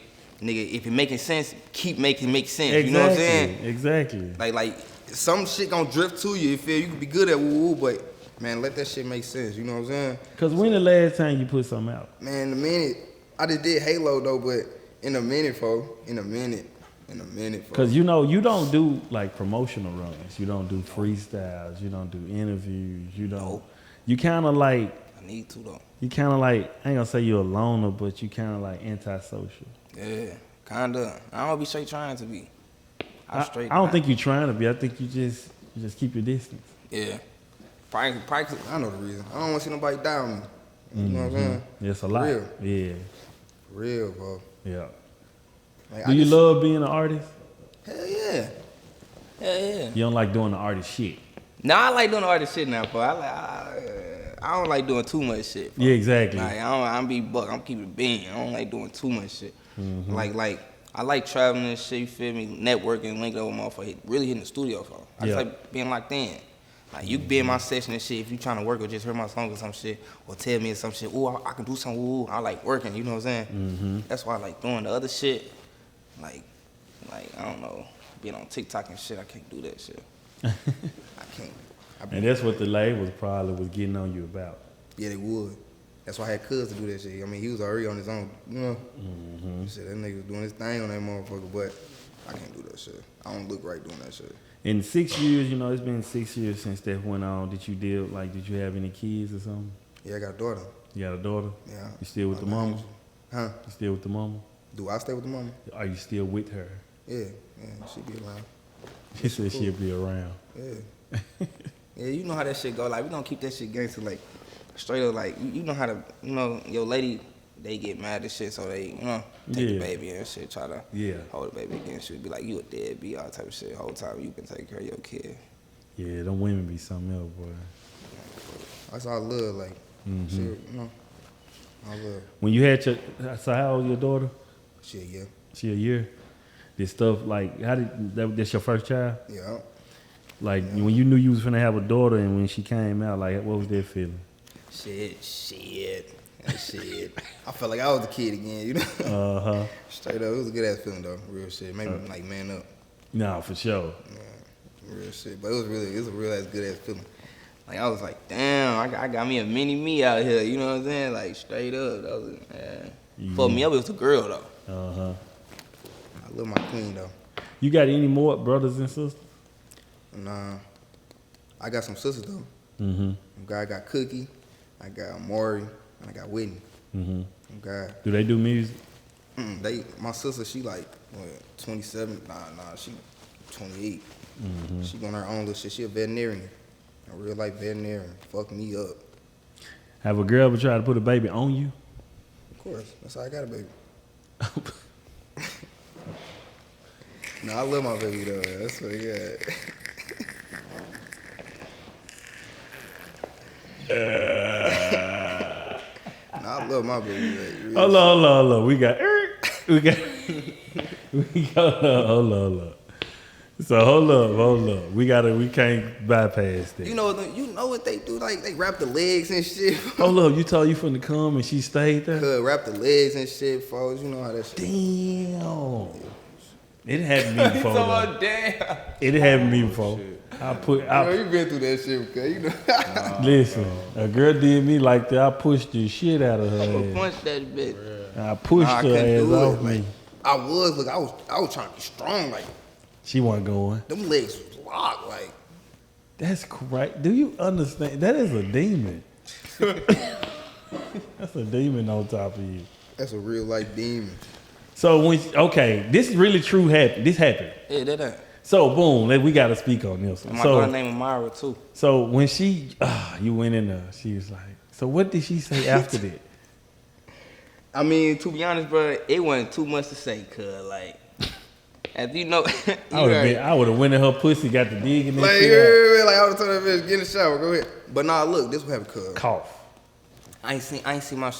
it making sense, keep making make sense. You know what I'm saying? Exactly. Like some shit gonna drift to you. You feel you can be good at woo, but man, let that shit make sense. You know what I'm saying? Cause when the last time you put something out? Man, the minute I just did Halo though, but in a minute, folks. In a minute, folks. Cause you know you don't do like promotional runs. You don't do freestyles. You don't do interviews. You don't. Nope. You kind of like. I need to though. You kind of like. I ain't gonna say you're a loner, but you kind of like antisocial. Yeah, kinda. I don't be straight trying to be. I don't think you're trying to be. I think you just keep your distance. Yeah. Probably. I know the reason. I don't want to see nobody down me. You know what I'm saying? It's a lot. Real. Yeah. Real, bro. Yeah. Like, Do you love being an artist? Hell yeah. Hell yeah. You don't like doing the artist shit. Nah, I like doing all this shit now, but I don't like doing too much shit. Bro. Yeah, exactly. Like, I'm be buck. I'm keeping it being. I don't like doing too much shit. Mm-hmm. Like I like traveling and shit. You feel me? Networking, linking up with motherfuckers. Really hitting the studio for. I just Yeah. like being locked in. Like you can be in my session and shit. If you trying to work or just hear my song or some shit, or tell me some shit. Ooh, I can do something. Ooh, I like working. You know what I'm saying? Mm-hmm. That's why I like doing the other shit. Like I don't know, being on TikTok and shit. I can't do that shit. I can't. And that's what the labels probably was getting on you about. Yeah, they would. That's why I had Cuz to do that shit. I mean, he was already on his own, you know. Mm-hmm. Shit, that nigga was doing his thing on that motherfucker, but I can't do that shit. I don't look right doing that shit. In 6 years, you know, it's been 6 years since that went on. Did you have any kids or something? Yeah, I got a daughter. You got a daughter? Yeah. You still with the mama? Huh? You still with the mama? Do I stay with the mama? Are you still with her? Yeah, she be around. She said she'll be around. Yeah. Yeah, you know how that shit go. Like, we gonna keep that shit gangster, like, straight up, like, you know how to, you know, your lady, they get mad and shit, so they, you know, take the baby and shit, try to hold the baby against you. Be like, you a deadbeat, all type of shit. Whole time you can take care of your kid. Yeah, them women be something else, boy. That's all I love, like, shit, you know. I love. When you had so how old your daughter? Shit, yeah. She a year? This stuff, like, that's your first child? Yeah. Like, when you knew you was finna have a daughter and when she came out, like, what was that feeling? Shit. I felt like I was a kid again, you know? Uh-huh. Straight up, it was a good ass feeling though, real shit. Made me like man up. Nah, for sure. Yeah, real shit. But it was a real ass good ass feeling. Like I was like, damn, I got me a mini me out here, you know what I'm saying? Like straight up. That was for me, it was a girl though. Uh-huh. I love my queen though. You got any more brothers and sisters? Nah. I got some sisters though. Mm-hmm. I got Cookie, I got Maury, and I got Whitney. Mm-hmm. God. Do they do music? My sister, she like what, 27. Nah, she 28. Mm-hmm. She doing her own little shit. She a veterinarian, a real life veterinarian. Fuck me up. Have a girl ever tried to put a baby on you? Of course, that's how I got a baby. Nah, I love my baby though. That's what yeah. Nah, I love my baby. Like, Hold on. We got. Hold on. So hold up. We can't bypass that. you know what they do? Like they wrap the legs and shit. Hold up, you told you finna come and she stayed there? Could wrap the legs and shit, folks. You know how that shit. Damn. It happened to me before. though. Damn. It happened to me before. You been through that shit, okay? You know. Listen, a girl did me like that. I pushed the shit out of her ass. Punch that bitch. I pushed I her couldn't ass do off it. me. Like, I was trying to be strong. Like She wasn't going. them legs was locked. Like That's correct. Do you understand? That is a demon. That's a demon on top of you. that's a real life demon. So this is really true happened. This happened. Yeah, that. So boom, we got to speak on this one. My So daughter named Myra too. So when you went in there, she was like, so what did she say after that? I mean, to be honest, bro, it wasn't too much to say, cuz, like, as you know, I would have went in her pussy, got the dig in Like, that shit out. like I would have told that bitch, get in the shower, go ahead. But nah, look, this what happened, cuz. Cough. I ain't seen my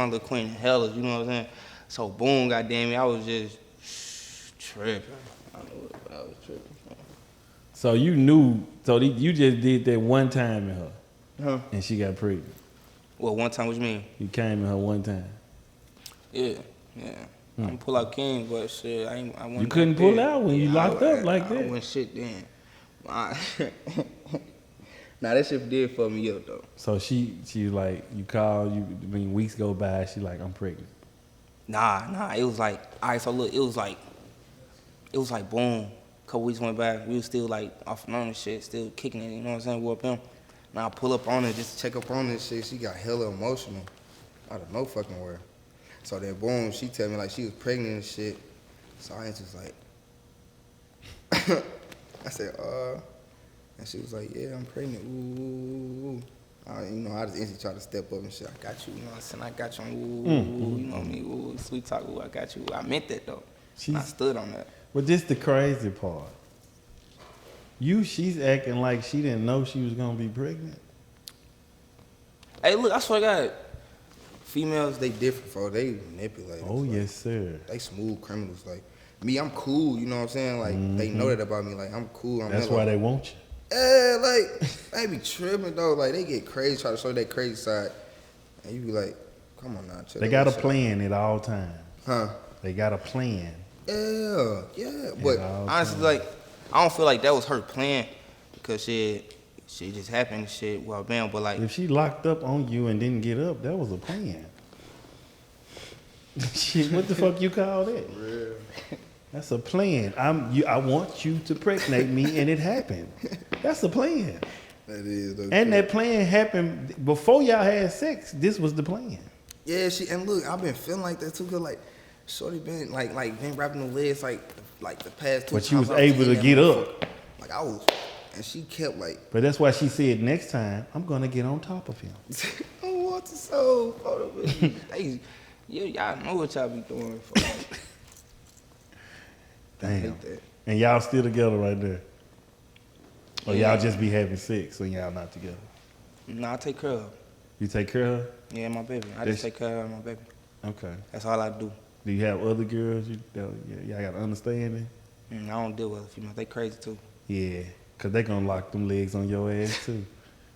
little queen in hell, you know what I'm saying? So boom, goddamn it, I was just tripping. I was tripping. So you knew, you just did that one time in her, Huh? and she got pregnant. Well, one time, what you mean? You came in her one time. Yeah. I'm pull out king, but shit, I wasn't. You couldn't pull out when you locked up like I that. wasn't shit then. Nah, that shit did fuck me up though. So she like, you called, weeks go by, she like, I'm pregnant. Nah, it was like, all right, so look, it was like boom. Couple weeks went by, we was still like off and on and shit, still kicking it, you know what I'm saying? We up him. Now I pull up on her just to check up on this shit. She got hella emotional out of no fucking word. So then boom, she tell me like she was pregnant and shit. So I was just like, I said, and she was like, yeah, I'm pregnant. Ooh. I just instantly try to step up and shit. I got you, you know what I'm saying? I got you. Ooh, you know me. Ooh, sweet talk. Ooh, I got you. I meant that though. I stood on that. But this the crazy part. She's acting like she didn't know she was gonna be pregnant. Hey, look, I swear to God, Females, they different, bro. They manipulate. Oh like, yes, sir. They smooth criminals. Like me, I'm cool. You know what I'm saying? Like they know that about me. Like I'm cool. That's why they want you. Yeah, like they be tripping though. Like they get crazy, try to show that crazy side, and you be like, come on now. Chill They got a plan at all times. Huh? They got a plan. Yeah. But honestly, like, I don't feel like that was her plan because shit just happened. Shit, well, bam. But like, If she locked up on you and didn't get up, that was a plan. Shit, what the fuck you call that? Real. That's a plan. I want you to pregnate me, and it happened. That's a plan. that is. Though, And that plan happened before y'all had sex. This was the plan. Yeah, and look, I've been feeling like that too. Cause like, shorty been like been wrapping the legs like the past 2 But times. she was I was able to hitting get that up. motherfucker. Like I was, and she kept like, But that's why she said next time I'm gonna get on top of him. I want the soul photo with me. hey, y'all know what y'all be doing. I Damn. hate that. And y'all still together right there. Or y'all just be having sex when y'all not together. Nah, I take care of her. You take care of her? Yeah, my baby. I This- just take care of my baby. Okay. That's all I do. Do you have other girls? Y'all got understanding? I don't deal with other females. They crazy too. Yeah, because they going to lock them legs on your ass too.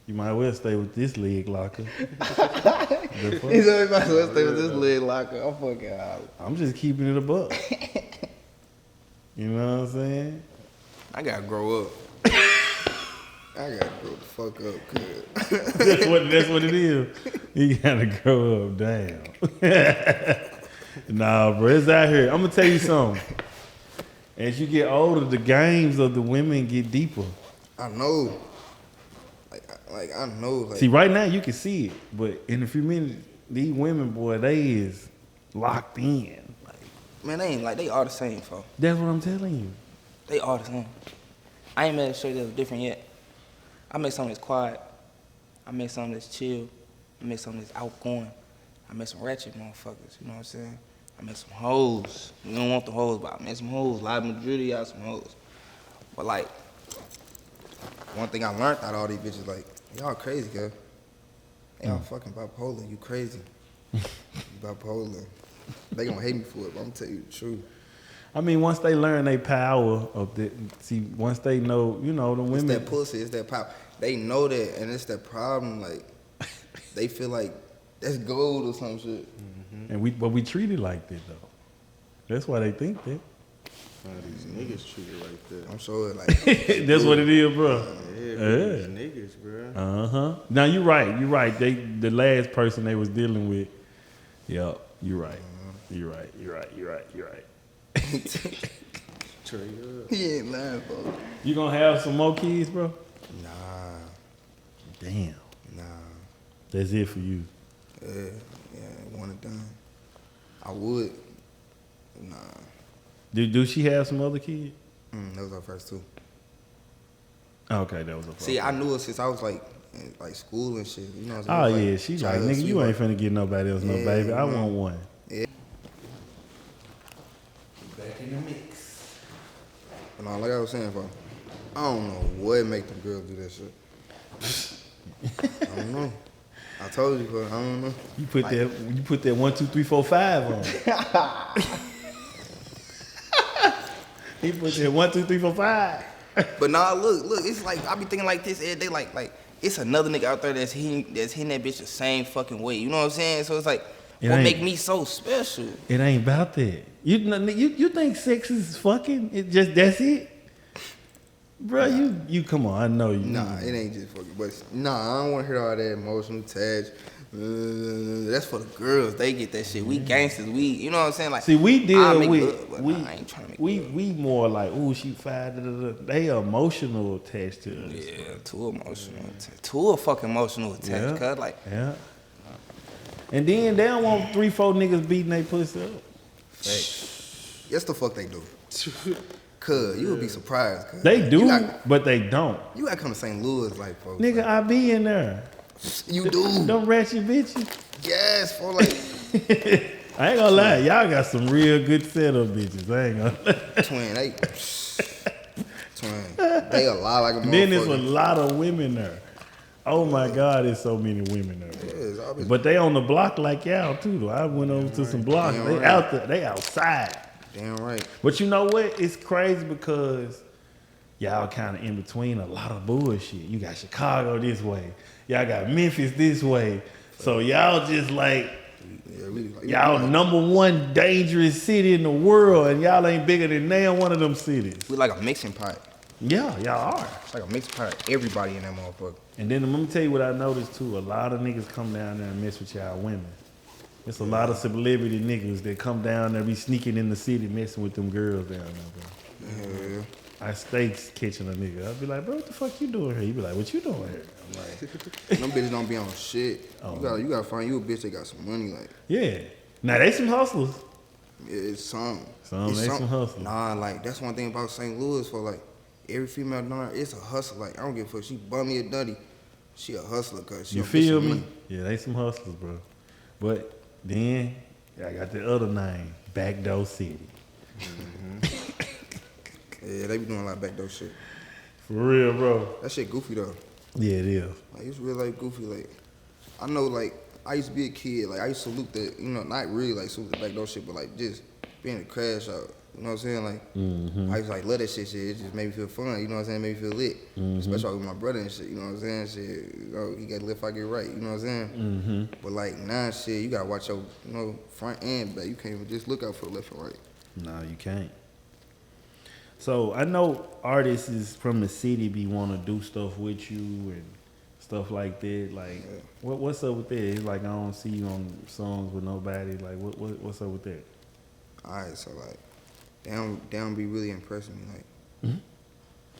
You might well stay with this leg locker. The fuck? He's always about to stay with this leg locker. I'm fucking out. I'm just keeping it a buck. You know what I'm saying? I gotta grow up. I gotta grow the fuck up, cuz. That's what it is. You gotta grow up, damn. Nah, bro, it's out here. I'm gonna tell you something. As you get older, the games of the women get deeper. I know. Like I know. Like, See, right now you can see it, but in a few minutes, these women, boy, they is locked in. Man, they ain't like they all the same, folks. That's what I'm telling you. They all the same. I ain't met a shirt that's different yet. I met something that's quiet. I met something that's chill. I met something that's outgoing. I met some ratchet motherfuckers, you know what I'm saying? I met some hoes. You don't want the hoes, but I met some hoes. A lot of majority y'all some hoes. But like, one thing I learned out of all these bitches, like, y'all crazy, cuz. Y'all fucking bipolar. You crazy. You bipolar. They gonna hate me for it, but I'm gonna tell you the truth. I mean, once they learn their power of the, see, once they know, the It's women. that pussy, it's that pop. They know that, and it's that problem. Like, they feel like that's gold or some shit. And we treat it like that though. That's why they think that. These niggas treat it like that. I'm sure, like, That's what it is, bro. Yeah, bro, these niggas, bro. Now you're right. The last person they was dealing with. Yup, you're right. You're right. Straight up. he ain't lying, bro. You gonna have some more kids, bro? Nah, Damn. nah. That's it for you. Yeah, one and done. I would. Nah. Do she have some other kids? That was our first two. Okay, that was a See, I knew her since I was like in like school and shit. You know what Oh I'm saying? yeah, she's like, childhood nigga, you ain't sweetheart. finna get nobody else no Yeah, baby. I mhm. want one. Yeah. Back in the mix. But no, like I was saying, bro, I don't know what make them girls do that shit. I don't know. I told you, bro. I don't know. You put that 1, 2, 3, 4, 5 on. He put that 1, 2, 3, 4, 5. But nah, look, it's like I be thinking like this every day, like it's another nigga out there that's hitting that bitch the same fucking way. You know what I'm saying? So it's like, It what ain't- make me so special? It ain't about that. You think sex is fucking? It just that's it, bro. You come on. I know you. Nah, it ain't just fucking. But nah, I don't want to hear all that emotional attach. That's for the girls. They get that shit. We gangsters. You know what I'm saying? Like, See, we I deal make with love, but I ain't trying to make love. we more like, ooh, she fine. Da, da, da. They emotional attached to us. yeah, too emotional. Too fucking emotional attached. Yeah. Cause like, Yeah. And then they don't want 3, 4 niggas beating they pussy up. Yes, the fuck they do. Cuz, you would be surprised. Cuz. They do, You got, but they don't. you got to come to St. Louis, like, folks. Nigga, I be in there. You do. Them ratchet bitches. Yes, for like, I ain't gonna lie, y'all got some real good setup bitches. I ain't gonna lie. They a lot like a motherfucker. Then there's a lot of women there. Oh my God, there's so many women there. Bro. But they on the block like y'all too. Though. I went over to some blocks. Damn They right. out there. They outside. Damn right. But you know what? It's crazy because y'all kind of in between a lot of bullshit. You got Chicago this way. Y'all got Memphis this way. So y'all just like, y'all number one dangerous city in the world, and y'all ain't bigger than damn one of them cities. We like a mixing pot. Yeah, y'all are. It's like a mixing pot. Everybody in that motherfucker. And then let me tell you what I noticed too. A lot of niggas come down there and mess with y'all women. It's a lot of celebrity niggas that come down there, be sneaking in the city, messing with them girls down there, bro. Yeah. I stay catching a nigga. I'll be like, bro, what the fuck you doing here? You be like, what you doing here? I'm like, Them bitches don't be on shit. You gotta find you a bitch that got some money, like. yeah. Now they some hustlers. It's some. Some hustlers. Nah, like that's one thing about St. Louis for like every female down there, it's a hustle. Like I don't give a fuck. She bummy or duddy. She a hustler cause she You don't feel get some me? Yeah, they some hustlers, bro. But then I got the other name, Backdoor City. Yeah, they be doing a lot of backdoor shit. For real, bro. That shit goofy though. Yeah, it is. Like it's really like goofy. Like I know, like I used to be a kid. Like I used to salute the, not really like salute the backdoor shit, but like just being a crash out. You know what I'm saying? Like I used to like love that shit. It just made me feel fun. You know what I'm saying? Made me feel lit. Especially with my brother and shit. You know what I'm saying? Shit. He got to live if I get right. You know what I'm saying? But like now, shit, you gotta watch your front and back. You can't even just look out for the left and right. No, you can't. So I know artists is from the city be want to do stuff with you and stuff like that. Like, what's up with that? It's like I don't see you on songs with nobody. Like, what's up with that? All right, so like, they don't be really impressing me. Like,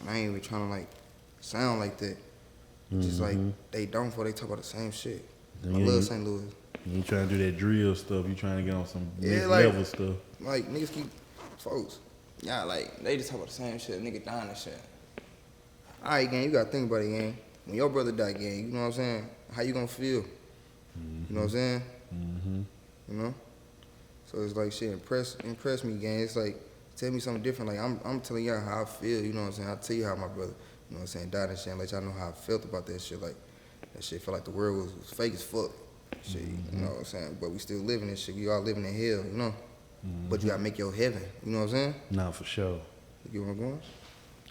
I ain't even trying to like sound like that. Just like they don't, for they talk about the same shit. I love St. Louis. You ain't trying to do that drill stuff. You trying to get on some next like, level stuff. Like niggas keep folks. Yeah, like they just talk about the same shit. Nigga dying and shit. All right, gang, you gotta think about it, gang. When your brother die, gang, you know what I'm saying? How you gonna feel? You know what I'm saying? You know. So it's like shit. Impress me, gang. It's like tell me something different. Like I'm telling y'all how I feel. You know what I'm saying? I'll tell you how my brother, you know what I'm saying, died and shit. And let y'all know how I felt about that shit. Like that shit felt like the world was fake as fuck. Shit, you know what I'm saying? But we still living this shit. We all living in hell, you know. But you gotta make your heaven. You know what I'm saying? Nah, for sure. You get where I'm going?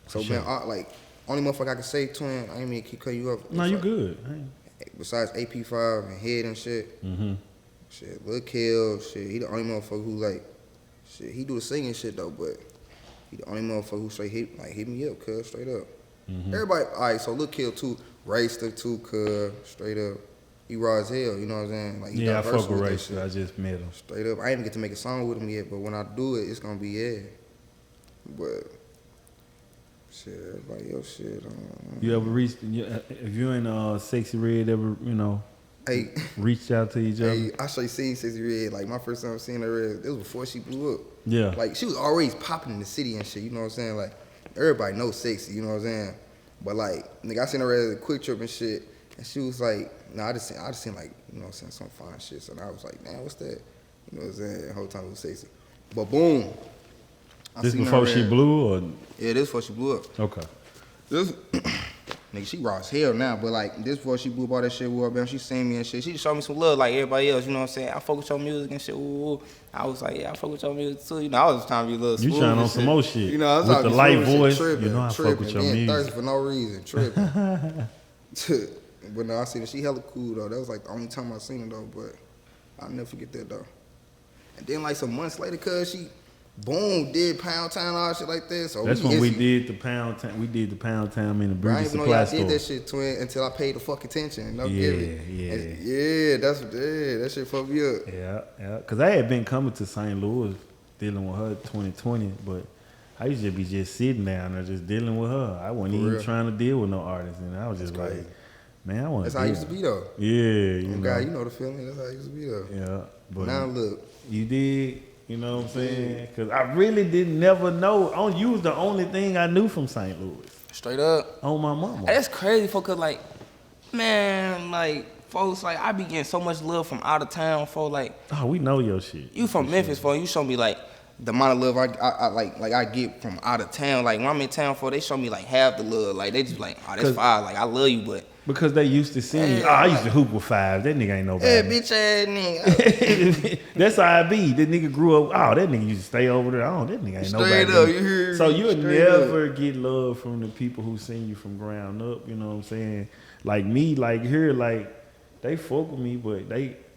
For So sure. man, like only motherfucker I can say, twin. I ain't mean to keep cutting you up. No, It's you like, good. Besides AP5 and Head and shit, shit, Lil Kel, shit, he the only motherfucker who like, shit, he do the singing shit though, but he the only motherfucker who straight hit me up, cuz, straight up. Everybody, all right, so Lil Kel too, Rayster too, cuz, straight up. He raw as hell, you know what I'm saying? Like, he Yeah, I diverse fuck with that Rachel. shit. I just met him. Straight up. I ain't even get to make a song with him yet, but when I do it, it's gonna be yeah. But shit, everybody else shit. You ever reached? If you and Sexy Red ever, Hey, reached out to each other? hey, I show you seen Sexy Red. Like my first time seeing her, it was before she blew up. Yeah. Like she was always popping in the city and shit. You know what I'm saying? Like everybody knows Sexy. You know what I'm saying? But like, nigga, I seen her at a Quick Trip and shit, and she was like, I just seen like, you know what I'm saying, some fine shit. So I was like, damn, what's that? You know what I'm saying? The whole time it was Sexy. But boom. I This seen before her she at- blew, or Yeah, this before she blew up. okay? This nigga, she raw as hell now, but like this before she blew up all that shit, man, she seen me and shit. She just showed me some love like everybody else, you know what I'm saying? I fuck with your music and shit. Ooh. I was like, yeah, I fuck with your music too. You know, I was trying to be a little You smooth trying and on some more shit. You know, I was With trying to the be light smooth and shit, voice, tripping, you know I fuck with your being music. thirsty for no reason, tripping. But no, I seen her. She hella cool though. That was like the only time I seen her though. But I'll never forget that though. And then like some months later, cuz she, boom, did Pound Town, all shit like that. So That's when we did the Pound Town. We did the Pound Town in the Bro, I beauty didn't even know supply y'all did store. that shit, twin, until I paid the fuck attention. No Yeah, giving. yeah. And that shit fucked me up. Yeah. Cause I had been coming to St. Louis dealing with her 2020, but I used to be just sitting down there just dealing with her. I wasn't For even real. trying to deal with no artist, and I was just That's like, crazy. man, I want to. That's how I used to be though. Yeah, you Oh know. God, you know the feeling. That's how I used to be though. Yeah, but Now look. you did. You know what I'm saying? Cause I really didn't never know. You was the only thing I knew from St. Louis. Straight up. On my mama. That's crazy, cause like, man, like folks, like, I be getting so much love from out of town, folks. Like, Oh, we know your shit. you from Memphis, folks. You show me, like, the amount of love I get from out of town. Like, when I'm in town, folks, they show me, like, half the love. Like, they just like, oh, that's fire. Like, I love you, but. Because they used to see you. Oh, I used to hoop with five. That nigga ain't nobody. Yeah, bitch ass nigga. That's how I be. That nigga grew up. Oh, that nigga used to stay over there. Oh, that nigga ain't Straight nobody. up, you hear me? So you'll Straight never get love from the people who seen you from ground up. You know what I'm saying? Like me, like here, like they fuck with me, but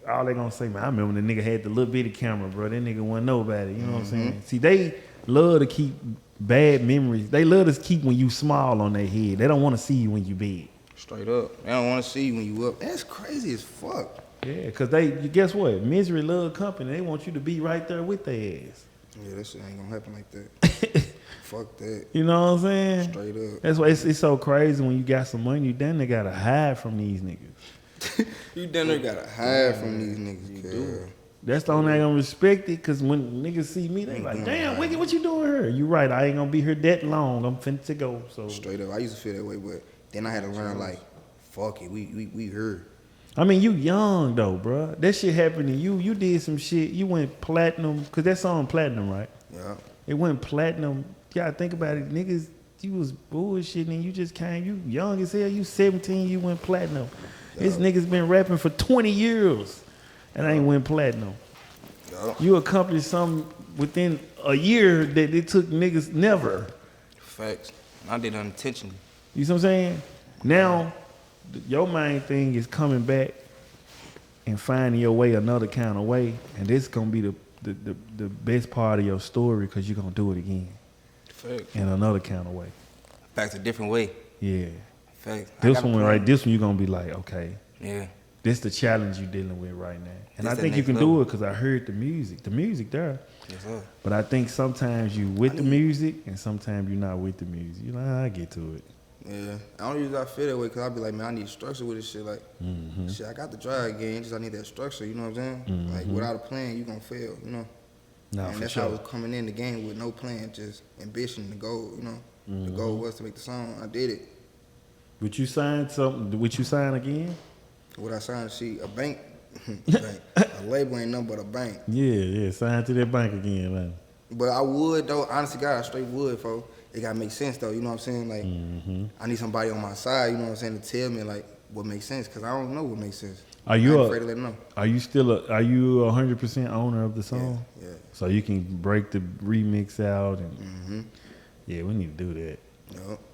all they gonna say, man, I remember when the nigga had the little bitty camera, bro. That nigga wasn't nobody. You know what I'm saying? See, they love to keep bad memories. They love to keep when you small on their head. They don't want to see you when you big. Straight up. They don't want to see you when you up. That's crazy as fuck. Yeah, cause guess what? Misery love company. They want you to be right there with their ass. Yeah, that shit ain't gonna happen like that. Fuck that. You know what I'm saying? Straight up. That's why it's so crazy when you got some money. You then they gotta hide from these niggas. You done there gotta hide from these niggas. Girl. That's the only thing gonna respect it. Cause when niggas see me, they like, damn, Wicked, what you doing here? You right? I ain't gonna be here that long. I'm finna to go. So Straight up. I used to feel that way, but then I had to learn like, fuck it, we here. I mean, you young though, bro. That shit happened to you. You did some shit. You went platinum. Cause that song platinum, right? Yeah. It went platinum. Yeah, think about it, niggas. You was bullshitting and you just came. You young as hell. You 17. You went platinum. This nigga's been rapping for 20 years and ain't went platinum. Yeah. You accomplished something within a year that it took niggas never. Facts. I did it unintentionally. You see what I'm saying? Now, your main thing is coming back and finding your way another kind of way, and this gonna be the best part of your story because you're gonna do it again. Facts. In another kind of way. Facts a different way. Yeah. Facts. This one right, this one you're gonna be like, okay, Yeah. this the challenge you're dealing with right now. And This I the think you next can level. do it because I heard the music. The music there. Yes, sir. But I think sometimes you with the music and sometimes you're not with the music. You know, I get to it. Yeah. I don't usually feel that way because I be like, man, I need structure with this shit. Like, shit, I got the drive again, just I need that structure, you know what I'm saying? Like, without a plan, you gonna fail, you know? No, And for that's sure. how I was coming in the game with no plan, just ambition, the goal, you know? The goal was to make the song. I did it. Would you sign something? Would you sign again? What I signed, see, a bank, a label ain't nothing but a bank. Yeah, sign to that bank again, man. But I would, though, honestly, God, I straight would, folks. It gotta make sense, though, you know what I'm saying? Like, I need somebody on my side, you know what I'm saying, to tell me, like, what makes sense, because I don't know what makes sense. Are you I ain't a- afraid to let them know. Are you still are you 100% owner of the song? Yeah. So you can break the remix out and yeah, we need to do that.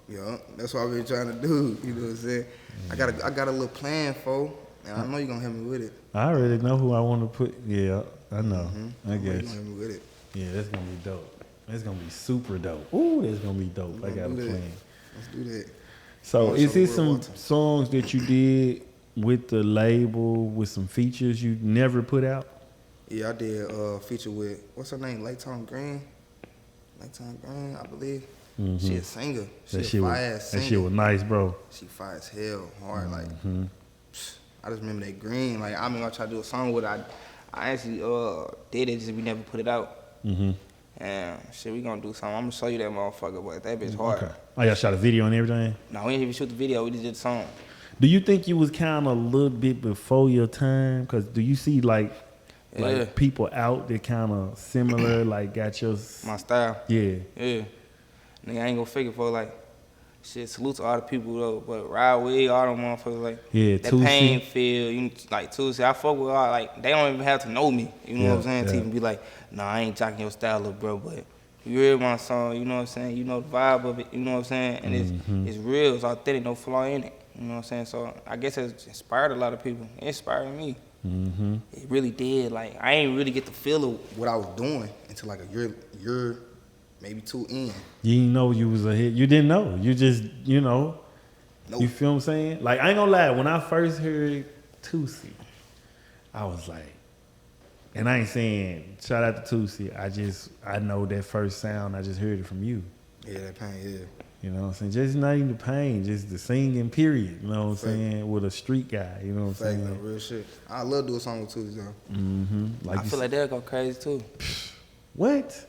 Yup. That's what I've been trying to do, you know what I'm saying? I got a little plan, folks, and I know you're gonna help me with it. I already know who I want to put. Yeah, I know. I I know you're guess. gonna help me with it. Yeah, that's gonna be dope. That's gonna be super dope. Ooh, that's gonna be dope. I got a do that. plan. Let's do that. So, wanna is show it the some world Walter. songs that you did with the label with some features you never put out? Yeah, I did a feature with, what's her name, Layton Green, I believe. She a singer. She That a shit was fire-ass that shit singer. was nice, bro. She fire as hell, hard. Like, I just remember that Green. Like, I mean, I tried to do a song with her. I actually did it, just we never put it out. And shit, we gonna do something. I'm gonna show you that motherfucker, but that bitch hard. Okay. Oh, y'all shot a video and everything. No, we didn't even shoot the video. We just did the song. Do you think you was kind of a little bit before your time? Cause do you see like Yeah. people out that kind of similar, like got your My style. yeah. Yeah. Nigga, I ain't gonna figure for like, shit, salute to all the people though, but ride with all them motherfuckers like, Yeah, that Tusi. pain feel, you like Tusi, I fuck with all, like, they don't even have to know me, you know what I'm saying, to yeah. even be like, nah, I ain't jocking your style, little bro, but you hear my song, you know what I'm saying, you know the vibe of it, you know what I'm saying, and it's real, it's authentic, no flaw in it, you know what I'm saying, so I guess it's inspired a lot of people, it inspired me. It really did, like, I ain't really get the feel of what I was doing until like a year, maybe 2 in. You didn't know you was a hit. You didn't know. You just, you know. Nope. You feel what I'm saying? Like, I ain't gonna lie. When I first heard Tusi, I was like, and I ain't saying, shout out to Tusi. I know that first sound. I just heard it from you. Yeah, that pain, yeah. You know what I'm saying? Just not even the pain, just the singing, period. You know what I'm Fact. saying? With a street guy. You know what I'm Fact, saying? real shit. I love doing a song with Tuesday, though. Like I you feel like they'll go crazy too, what?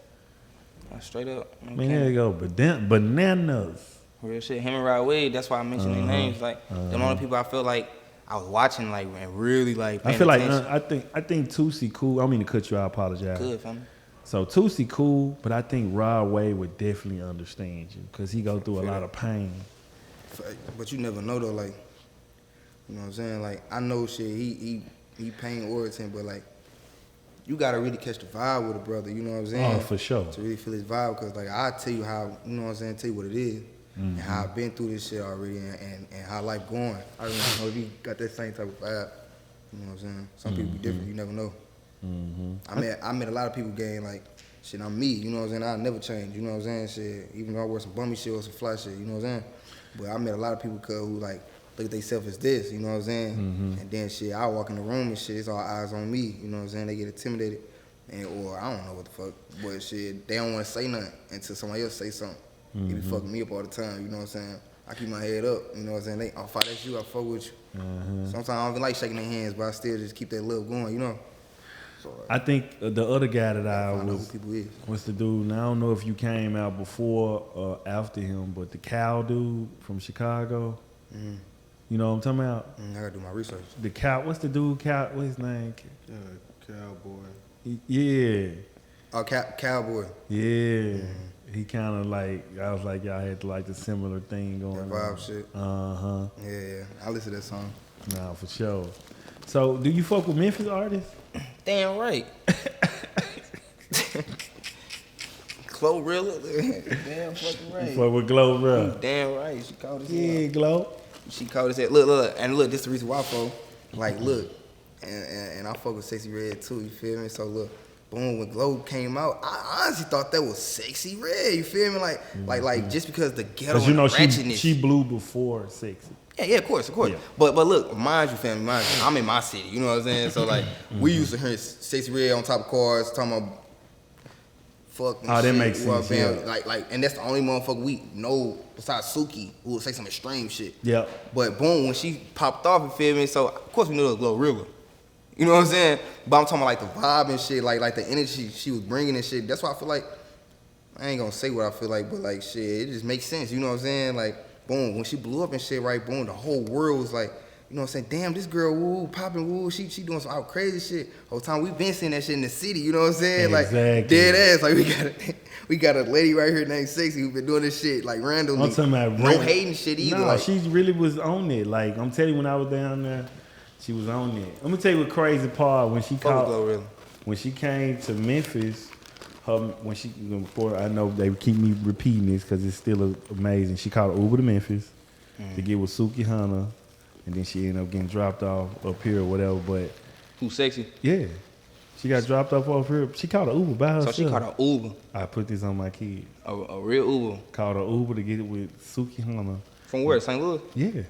straight up. Okay. Man, there you go. Bananas. Real shit. Him and Rod Wade, that's why I mentioned their names. Like, them only people I feel like I was watching like and really like I paying feel like attention. I think Tusi cool. I don't mean to cut you out. I apologize. Good, fam. So Tusi cool, but I think Rod Wave would definitely understand you because he go through a lot of pain. But you never know though, like, you know what I'm saying? Like, I know shit, he pain oriented, but like, you gotta really catch the vibe with a brother, you know what I'm saying? Oh, for sure. To really feel his vibe, cause like, I'll tell you how, you know what I'm saying, tell you what it is, and how I've been through this shit already, and how life going. I don't know if you got that same type of vibe, you know what I'm saying? Some people be different, you never know. I met a lot of people gang like, shit, I'm me, you know what I'm saying? I'll never change, you know what I'm saying? Shit, even though I wear some bummy shit or some fly shit, you know what I'm saying? But I met a lot of people who like look at themselves as this, you know what I'm saying? And then shit, I walk in the room and shit, it's all eyes on me, you know what I'm saying? They get intimidated, or I don't know what the fuck, but shit, they don't want to say nothing until somebody else say something. They be fucking me up all the time, you know what I'm saying? I keep my head up, you know what I'm saying? I'll fight at you, I fuck with you. Sometimes I don't even like shaking their hands, but I still just keep that love going, you know? So, like, I think the other guy that I find out who people is. was the dude. Now I don't know if you came out before or after him, but the cow dude from Chicago. You know what I'm talking about? I gotta do my research. The cow. What's the dude? Cow. What's his name? Yeah, cowboy. Yeah. Oh, Cowboy. Yeah. He kind of like, I was like, y'all had like the similar thing going That on. vibe shit. Uh-huh. Yeah, I listen to that song. Nah, for sure. So, do you fuck with Memphis artists? Damn right. Glorilla, damn fucking right. You fuck with Glow, bro? Damn right. She called us. Yeah, Glow. She called us. Look, this the reason why I fuck. Like, look, and I fuck with Sexy Red too, you feel me? So look, boom, when Glow came out, I honestly thought that was Sexy Red, you feel me? Like just because the ghetto Because you know and the ratchetness. she blew before Sexy. Yeah, of course. Yeah. But look, mind you, family, I'm in my city, you know what I'm saying? So like, we used to hear Sexy Red on top of cars talking about fucking Oh, that shit, makes who I sense, been- yeah. Like, and that's the only motherfucker we know besides Suki who would say some extreme shit. Yeah. But boom, when she popped off, you feel me? So of course we knew it was Glorilla. You know what I'm saying? But I'm talking about like the vibe and shit, like the energy she was bringing and shit. That's why I feel like, I ain't gonna say what I feel like, but like shit, it just makes sense. You know what I'm saying? Like, boom, when she blew up and shit, right? Boom, the whole world was like, you know what I'm saying? Damn, this girl, woo, popping, woo, she doing some out crazy shit. Whole time we been seeing that shit in the city. You know what I'm saying? Exactly. Like dead ass. Like we got a lady right here named Sexy who been doing this shit like randomly. I'm talking about no hating shit either. No, like, she really was on it. Like, I'm telling you, when I was down there, she was on it. I'm gonna tell you what crazy part when she fuck with Glorilla. when she came to Memphis. Before I know they keep me repeating this because it's still amazing. She called Uber to Memphis to get with Suki Hana, and then she ended up getting dropped off up here or whatever. But Who's Sexy? yeah, she got dropped off up here. She called an Uber by herself. So she called her Uber, I put this on my kid. a real Uber. Called her Uber to get it with Suki Hana. From where? St. Louis? Yeah.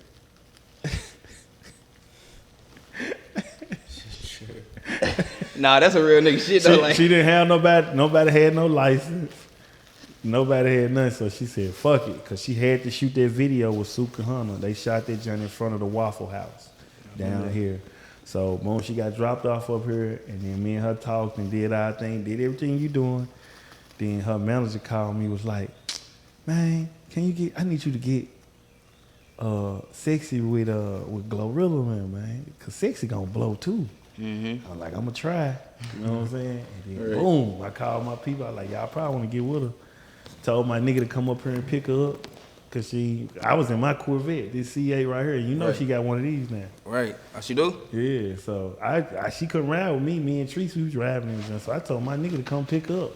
Nah, that's a real nigga shit though. Like, She didn't have nobody. Nobody had no license. Nobody had nothing. So she said, "Fuck it," because she had to shoot that video with Suki Hana. They shot that joint in front of the Waffle House down here. So boom, she got dropped off up here, and then me and her talked and did our thing, did everything you doing. Then her manager called me, was like, "Man, I need you to get Sexy with Glorilla, man, cause Sexy gonna blow too." I'm like, I'm gonna try. You know what I'm saying? And then boom, I called my people. I was like, y'all probably want to get with her. Told my nigga to come up here and pick her up. Cause I was in my Corvette, this CA right here. You know she got one of these now. right? She do? Yeah, so she couldn't ride with me. Me and Treese, we was driving and stuff. So I told my nigga to come pick her up.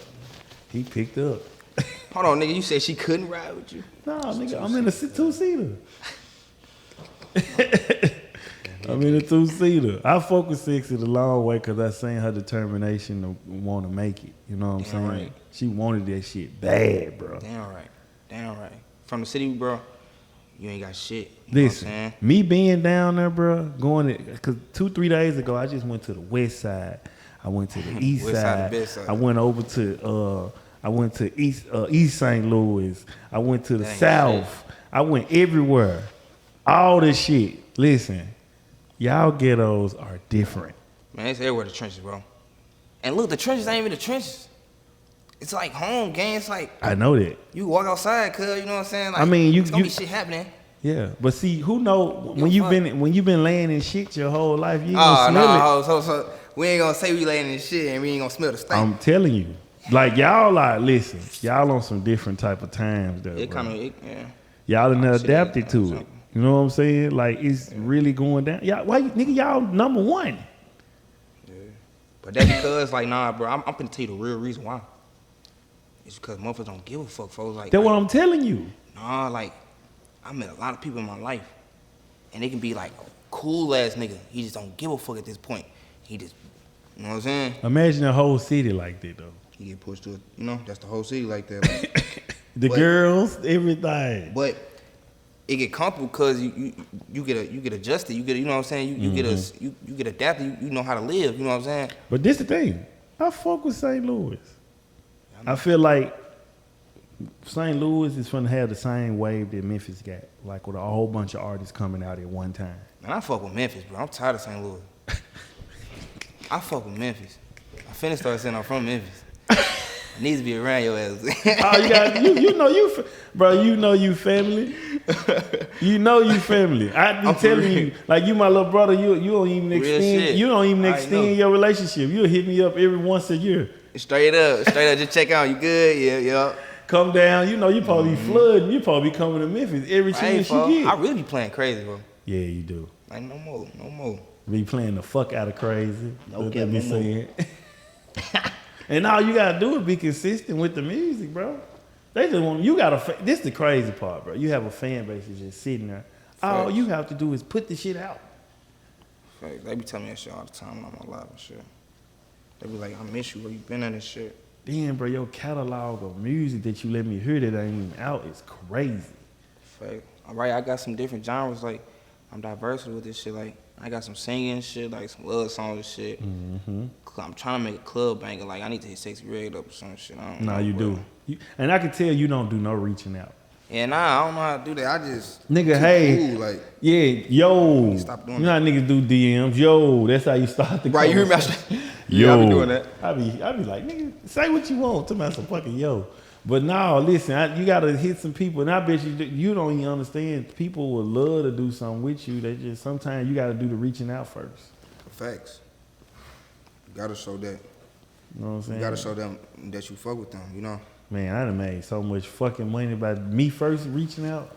He picked her up. Hold on, nigga. You said she couldn't ride with you? No, nigga, I'm in a two-seater. I'm in a two-seater. I fuck with Sexy the long way because I seen her determination to want to make it. You know what I'm saying? Right. She wanted that shit bad, bro. Damn right. From the city, bro, you ain't got shit. You Listen, know what I'm saying? me being down there, bro, because 2-3 days ago, I just went to the west side. I went to the east West side, side. the best side. I went over to East St. Louis. I went to the Dang, south. I went everywhere. All this shit. Listen, y'all ghettos are different. Man, it's everywhere the trenches, bro. And look, the trenches ain't even the trenches. It's like home, gang. It's like I know that. you walk outside, cuz, you know what I'm saying? Like, I mean, it's gonna be shit happening. Yeah, but see, who know when you've been laying in shit your whole life, you ain't Oh gonna smell it. no, so we ain't gonna say we laying in shit and we ain't gonna smell the stink. I'm telling you, like y'all listen, y'all on some different type of times though. It bro. kind of, yeah. Y'all done Oh, shit, adapted to it. exactly. You know what I'm saying? Like it's really going down. Y'all, why nigga y'all number one? Yeah. But that's because, like, nah, bro, I'm gonna tell you the real reason why. It's because motherfuckers don't give a fuck, folks. Like, That's what I'm telling you. nah, like, I met a lot of people in my life, and they can be like a cool ass nigga. He just don't give a fuck at this point. He just, you know what I'm saying? Imagine a whole city like that though. He get pushed to it, you know. That's the whole city like that. Like, The But- girls, everything. but it get comfortable because you get adjusted. You get, you know what I'm saying. You get adapted. You know how to live. You know what I'm saying. But this the thing. I fuck with St. Louis. I feel like St. Louis is gonna have the same wave that Memphis got, like with a whole bunch of artists coming out at one time. Man, I fuck with Memphis, bro. I'm tired of St. Louis. I fuck with Memphis. I finna start saying I'm from Memphis. I need to be around your ass. Oh, you got you know you, bro. You know you family. You know you family. I be I'm for telling real. you, like you my little brother. You don't even Real extend. shit. You don't even I know. extend your relationship. You'll hit me up every once a year. Straight up, just check out. You good? Yeah. Come down. You know you probably be flooding. You probably be coming to Memphis every I chance you ain't, get. I really be playing crazy, bro. Yeah, you do. Like, no more. Be playing the fuck out of crazy. No What cap, they be no more. saying. And all you gotta do is be consistent with the music, bro. They just want you gotta. This the crazy part, bro. You have a fan base that's just sitting there. All Facts. you have to do is put the shit out. Facts. They be telling me that shit all the time when I'm on live and shit. They be like, I miss you, where you been at this shit. Then, bro, your catalog of music that you let me hear that ain't even out is crazy. Fact. All right, I got some different genres. Like, I'm diverse with this shit. Like, I got some singing shit, like some love songs and shit. Mm-hmm. I'm trying to make a club banger. Like, I need to hit Sexy Red up or some shit. I don't Nah, know, you bro. do. And I can tell you don't do no reaching out. Yeah, nah, I don't know how to do that. I just Nigga, too hey. cool, like Yeah, yo. Stop doing You know how niggas do DMs. Yo, that's how you start the right. You hear me? conversation. Yeah, I be doing that. I be like, nigga, say what you want. Talking about some fucking yo. But no, listen, you gotta hit some people, and I bet you don't even understand. People would love to do something with you. They just sometimes you gotta do the reaching out first. Facts. You gotta show that. You know what I'm saying? You gotta show them that you fuck with them. You know. Man, I done made so much fucking money by me first reaching out.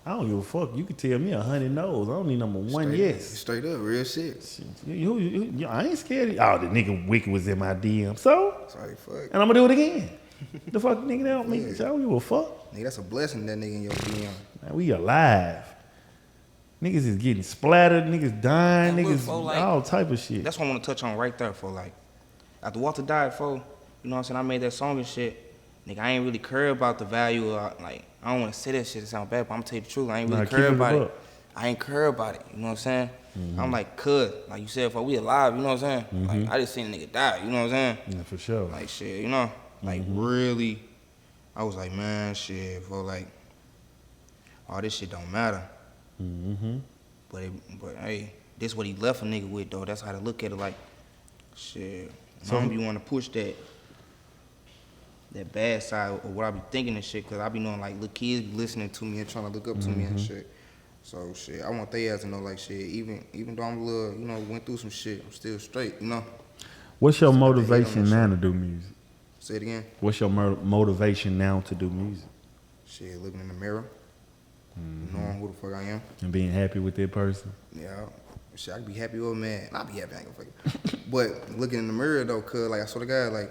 I don't give a fuck. You can tell me 100 no's. I don't need number one yes. Straight up, real shit. I ain't scared. Oh, the nigga Wicked was in my DM. So? Sorry, fuck. And I'm gonna do it again. The fuck nigga don't me. I don't give a fuck. Nigga, that's a blessing that nigga in your DM. Man, we alive. Niggas is getting splattered. Niggas dying. And look, Niggas fo, like, all type of shit. That's what I want to touch on right there, for like, after Walter died, for, you know what I'm saying, I made that song and shit. Nigga, I ain't really care about the value of, like, I don't want to say that shit to sound bad, but I'm tell you the truth. I ain't really Nah, care keep it about a it. buck. I ain't care about it, you know what I'm saying? I'm like, like you said, for we alive, you know what I'm saying? Like, I just seen a nigga die, you know what I'm saying? Yeah, for sure. Like, shit, you know? Like, really, I was like, man, shit, for like, all this shit don't matter. Mm-hmm. But hey, this what he left a nigga with, though. That's how to look at it, like, shit. So- I don't be want to push that bad side of what I be thinking and shit, because I be knowing, like, little kids be listening to me and trying to look up to me and shit. So, shit, I want they ass to know, like, shit, even though I'm a little, you know, went through some shit, I'm still straight, you know? What's your Still got the hate on motivation that now shit. to do music? Say it again. What's your motivation now to do music? Shit, looking in the mirror, knowing who the fuck I am. And being happy with that person? Yeah. Shit, I can be happy or mad. I'll be happy, I ain't gonna fuck it. But looking in the mirror, though, cuz, like, I swear to God, like,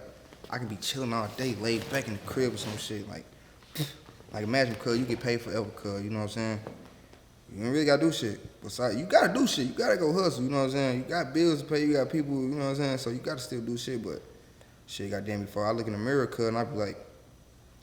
I can be chilling all day, laid back in the crib or some shit. Like imagine, cuz, you get paid forever, cuz, you know what I'm saying? You ain't really gotta do shit. Besides, you gotta do shit. You gotta go hustle, you know what I'm saying? You got bills to pay, you got people, you know what I'm saying? So you gotta still do shit, but shit, goddamn, before I look in the mirror, cuz, and I be like,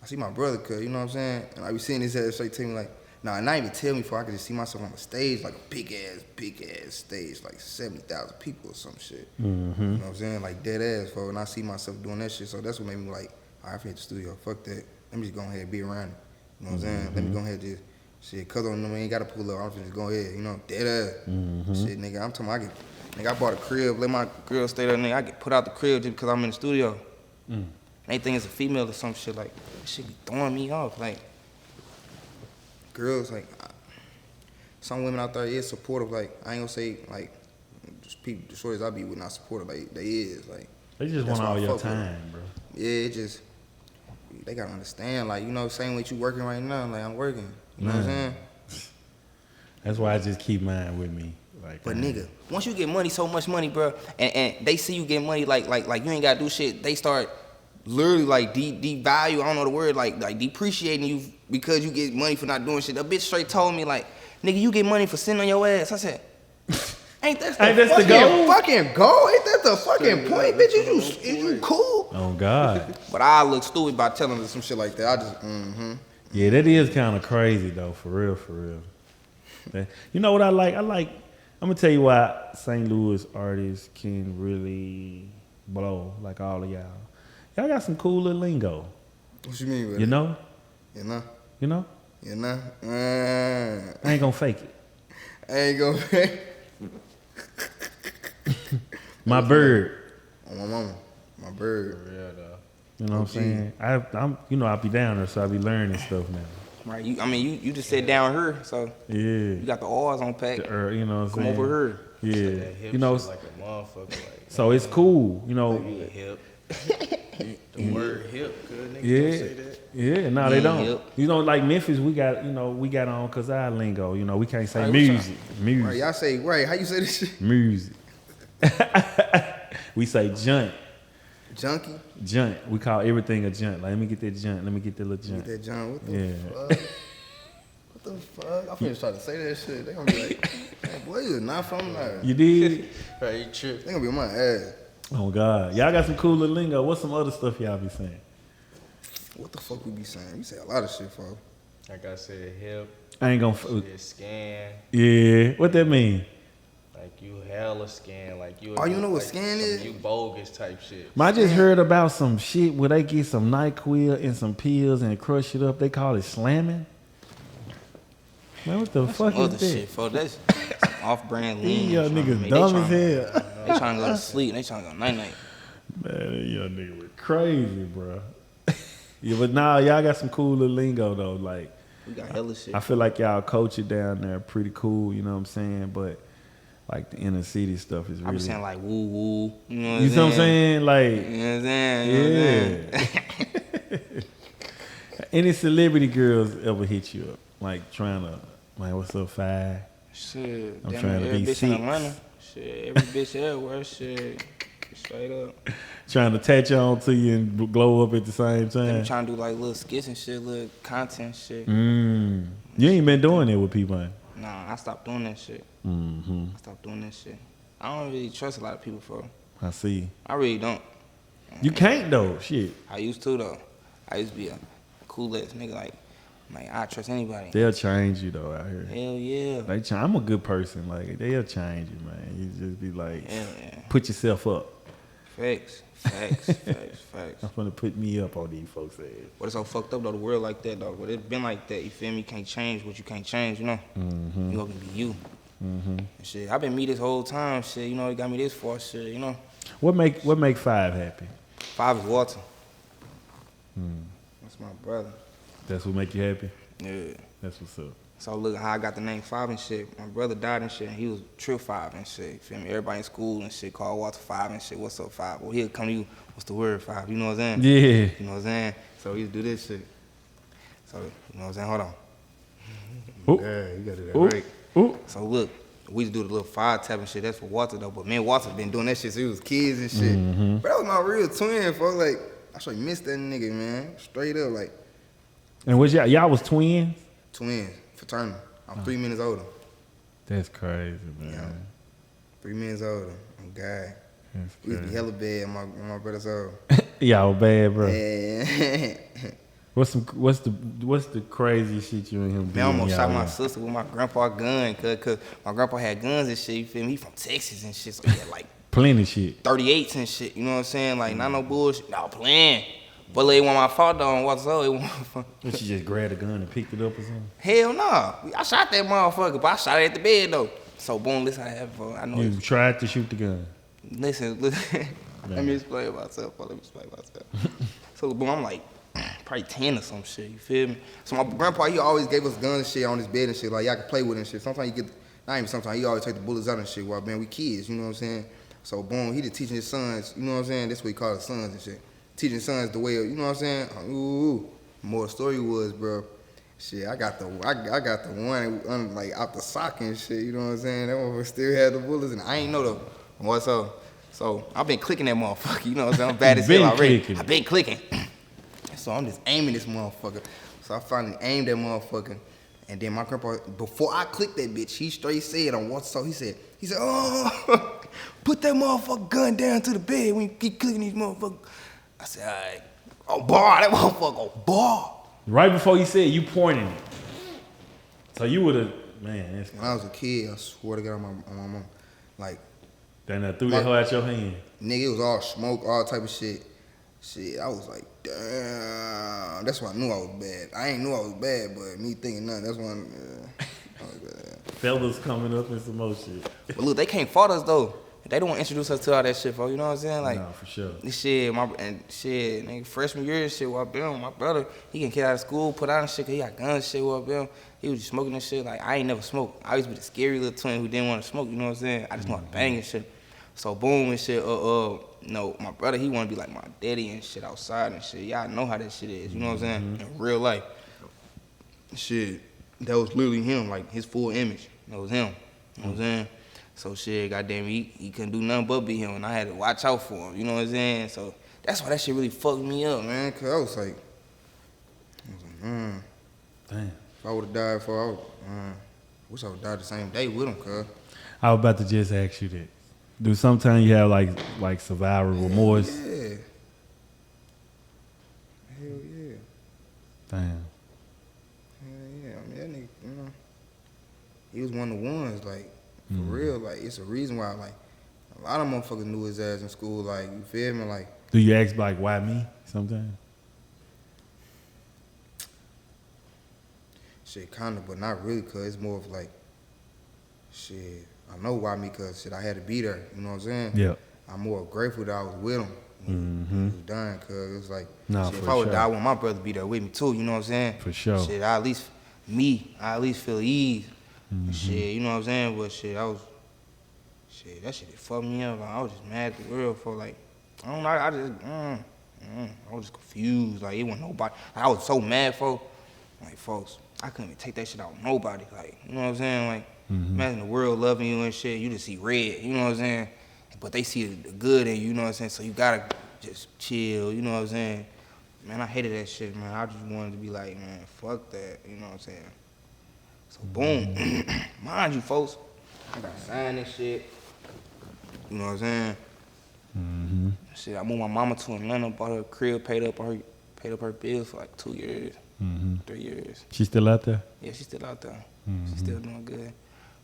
I see my brother, cuz, you know what I'm saying? And I be seeing his ass straight to me like, nah, and not even tell me before I could just see myself on the stage, like a big ass stage, like 70,000 people or some shit. Mm-hmm. You know what I'm saying? Like dead ass, for, and I see myself doing that shit. So that's what made me like, all right, I hit the studio, fuck that. Let me just go ahead and be around it. You know what I'm saying? Let me go ahead and just, shit, cuz on them, ain't gotta pull up. I'm just go ahead, you know, dead ass. Shit, nigga, I'm talking about, nigga, I bought a crib, let my girl stay there, nigga, I get put out the crib just because I'm in the studio. And they think it's a female or some shit, like, that shit be throwing me off, like, girls, like, some women out there is supportive. Like I ain't gonna say like just people, the shorties I be with not supportive. Like they is like. They just That's want why all I your fuck with time, bro. Yeah, it just they gotta understand. Like you know, same way you working right now. Like I'm working. You know what I'm saying? That's why I just keep mine with me. Like, But nigga, once you get money, so much money, bro, and they see you get money, like you ain't gotta do shit. They start literally like devalue. I don't know the word, like depreciating you because you get money for not doing shit. A bitch straight told me like, nigga, you get money for sitting on your ass. I said, ain't that the goal? Fucking goal? Ain't that the fucking point, bitch? Is you cool? Oh God. But I look stupid by telling her some shit like that. I just Yeah, that is kind of crazy though, for real, for real. You know what I like? I'm gonna tell you why St. Louis artists can really blow like all of y'all. Y'all got some cool little lingo. What you mean with You it? know? You know? You know? You know? I ain't gonna fake it. I ain't gonna. My bird. Oh, my mama. My bird. For real though. You know what I'm saying? I'm you know, I be down there, so I be learning stuff now. right. You just sit down here, so Yeah. you got the R's on pack. You know what I'm Come saying? over here. Yeah. That hip You know, shit like a motherfucker. Like, so it's cool. You know. you a hip. The word hip, good nigga. Yeah, Don't say that. yeah. No, they don't. Yep. You know, like Memphis, we got on cause our lingo. You know, we can't say Right, music, Right, music, y'all say, right, how you say this shit? music. We say junt, Junkie? junt. We call everything a junt. Like, let me get that junt. Let me get that little Get junt. that John, what the Yeah. fuck? What the fuck? I'm finna try to say that shit. They gonna be like, man, boy, you not from there. You did? Right, you trip. They gonna be on my ass. Oh God, y'all got some cool little lingo. What's some other stuff y'all be saying? What the fuck we be saying? We say a lot of shit, folks. Like I said, hip, I ain't gonna. shit, scan. Yeah, what that mean? Like you hella scan. Like you. Oh, you know what like scan some is? You bogus type shit. I just heard about some shit where they get some NyQuil and some pills and crush it up. They call it slamming. Man, what the fuck Other is that? shit, folks. That's some off-brand lean. These young you know what I niggas mean? dumb as hell. They trying to go to sleep. They trying to go night-night. Man, these young niggas were crazy, bro. Yeah, but nah, y'all got some cool little lingo though. Like, We got hella shit. I feel like y'all coach it down there pretty cool. You know what I'm saying? But like the inner city stuff is I really. be saying like woo woo. You know what You see what I'm saying? Like, You know what I'm saying? You know what I'm saying? yeah. Any celebrity girls ever hit you up? Like trying to, like, what's up, Five? Shit. I'm damn trying to every be bitch in six. Atlanta. Shit, every bitch everywhere. Shit. Straight up. Trying to attach on to you and glow up at the same They be time. trying to do like little skits and shit, little content shit. You ain't been doing it with people. Ain't? Nah, I stopped doing that shit. Mm-hmm. I stopped doing that shit. I don't really trust a lot of people, for. I see. I really don't. You can't though. Shit. I used to though. I used to be a cool ass nigga. Like I trust anybody. They'll change you though out here. Hell yeah. I'm a good person. Like they'll change you, man. You just be like, Hell yeah. put yourself up. Facts. Facts. I'm gonna put me up on these folks' heads. But it's so fucked up though, the world like that though. But it's been like that, you feel me? You can't change what you can't change, you know? You gonna be you. And shit, I've been me this whole time, shit, you know, it got me this far, shit, you know? What make Five happy? 5 is Walter. That's my brother. That's what make you happy. Yeah. That's what's up. So look how I got the name 5 and shit. My brother died and shit, and he was Trill 5 and shit. You feel me? Everybody in school and shit called Walter 5 and shit. What's up, 5? Well, he'll come to you, what's the word, 5? You know what I'm saying? Yeah. You know what I'm saying? So he used to do this shit. So, you know what I'm saying? Hold on. Ooh. Yeah, you gotta do that Ooh. right. Ooh. So look, we used to do the little 5 tap and shit. That's for Walter though. But me and Walter been doing that shit since we was kids and shit. But that was my real twin, folks. Like, I straight missed that nigga, man. Straight up, like, And was y'all was twins? twins, fraternal. I'm 3 minutes older. That's crazy, man. Yeah. 3 minutes older. I'm God. That's We used to be crazy. hella bad when my brother's old. Y'all bad, bro. Yeah. What's the crazy shit you and him did? Man, I almost when shot y'all my young? sister with my grandpa gun, cause my grandpa had guns and shit, you feel me? He from Texas and shit, so he had like Plenty shit. 38s and shit, you know what I'm saying? Like, not no bullshit, no playing. But it wasn't my fault though, and what's up? It wasn't But you just grabbed a gun and picked it up or something? Hell no. I shot that motherfucker, but I shot it at the bed though. So boom, listen, I know You it's, tried to shoot the gun. listen. Let me explain myself. So boom, I'm like, probably 10 or some shit, you feel me? So my grandpa, he always gave us guns and shit on his bed and shit. Like, y'all could play with it and shit. Sometimes you get, not even sometimes, he always take the bullets out and shit while, man, we kids, you know what I'm saying? So, boom, he just teaching his sons, you know what I'm saying? That's what he called his sons and shit. Teaching sons the way of, you know what I'm saying? Ooh. More story was, bro, shit, I got the one, like, out the sock and shit, you know what I'm saying? That motherfucker still had the bullets, and I ain't know the, what's up? So, I've been clicking that motherfucker, you know what I'm saying? I'm bad as hell already. I've been clicking. So, I'm just aiming this motherfucker. So, I finally aimed that motherfucker. And then my grandpa, before I clicked that bitch, he straight said on what's so he said, oh, put that motherfucker gun down to the bed when you keep clicking these motherfuckers. I said, all right. Oh, bar, that motherfucker, oh, bar. Right before he said, you pointing it. So you would have, man. That's when I was a kid, I swear to God on my mom, like. Then I threw that hoe out your hand. Nigga, it was all smoke, all type of shit. Shit, I was like, damn. That's why I knew I was bad. I ain't knew I was bad, but me thinking nothing, that's when I was bad. Fellas coming up and some more shit. But look, they can't fault us though. They don't want to introduce us to all that shit, bro. You know what I'm saying? Like, no, for sure. This shit, nigga, freshman year and shit, my brother, he can get out of school, put out and shit, cause he got guns and shit, he was just smoking and shit. Like, I ain't never smoked. I used to be the scary little twin who didn't want to smoke, you know what I'm saying? I just want to bang and shit. So boom and shit, no, my brother, he want to be like my daddy and shit outside and shit. Y'all know how that shit is, you know what I'm saying? In real life. Shit, that was literally him, like his full image. That was him, you know what I'm saying? So shit, goddamn, he couldn't do nothing but be him, and I had to watch out for him, you know what I'm saying? So that's why that shit really fucked me up, man, cause I was like, Damn. If I would've died for, wish I would've died the same day with him, cuz. I was about to just ask you that. Do sometimes you have like survivor remorse? Yeah. Hell yeah. Damn. Hell yeah. I mean, that nigga, you know, he was one of the ones, like, for real. Like, it's a reason why, like, a lot of motherfuckers knew his ass in school, like, you feel me? Like, Do you ask like, why me sometimes? shit, kinda, but not really, cuz it's more of like, shit, I know why me, cuz shit, I had to be there, you know what I'm saying? Yeah. I'm more grateful that I was with him when he was dying, cuz it was like, Nah, shit, for if I would sure. die, I want my brother to be there with me too, you know what I'm saying? For sure. Shit, I at least feel ease. Shit, you know what I'm saying? But shit, that shit fucked me up. Like, I was just mad at the world for like, I don't know, I was just confused. Like, it wasn't nobody. Like, I was so mad for, like, folks, I couldn't even take that shit out with nobody. Like, you know what I'm saying? Like, imagine the world loving you and shit, you just see red, you know what I'm saying? But they see the good in you, you know what I'm saying? So you gotta just chill, you know what I'm saying? Man, I hated that shit, man. I just wanted to be like, man, fuck that, you know what I'm saying? So boom, mind you, folks, I got signed and shit. You know what I'm saying? Shit, I moved my mama to Atlanta, bought her a crib, paid up her bills for like 2 years, 3 years. She still out there? Yeah, she's still out there. She's still doing good.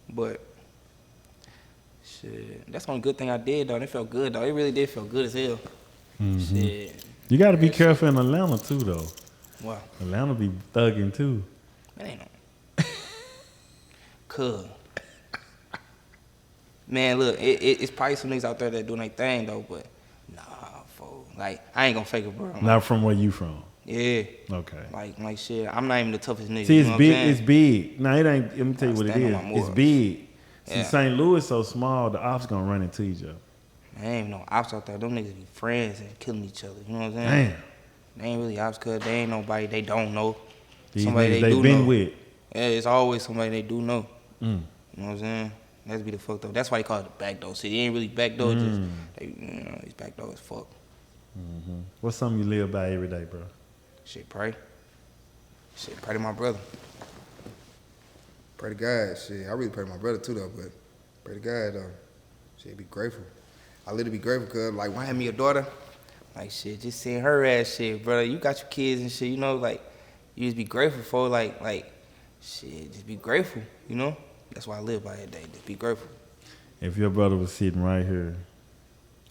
But shit, that's one good thing I did though. And it felt good though. It really did feel good as hell. Shit. You got to be careful in Atlanta too, though. Wow. Atlanta be thugging too. That ain't no. Cuz. Man, look, it's probably some niggas out there that doing their thing though, but nah, fool. Like, I ain't gonna fake it, bro. Not from where you from. Yeah. Okay. Like shit, I'm not even the toughest nigga. See, you it's know what big. I'm saying? It's big. Now it ain't. Let me tell you what it stand on is. my It's morals. big. See, Yeah. St. Louis so small, the ops gonna run into each other. There ain't no ops out there. Them niggas be friends and killing each other. You know what I'm saying? Damn. They ain't really ops cause they ain't nobody they don't know. These Somebody niggas they do been know. with. Yeah, it's always somebody they do know. Mm. You know what I'm saying? That's be the fucked up. That's why they call it the back door. See, they ain't really back door, just they, you know, it's back door as fuck. What's something you live by every day, bro? Shit, pray. Shit, pray to my brother. pray to God, shit. I really pray to my brother too though, but pray to God though. Shit, be grateful. I literally be grateful cause like when I had me a daughter, Like shit, just seeing her ass shit, brother. You got your kids and shit, you know, like you just be grateful for like shit, just be grateful, you know? That's why I live by that day. Just be grateful. If your brother was sitting right here,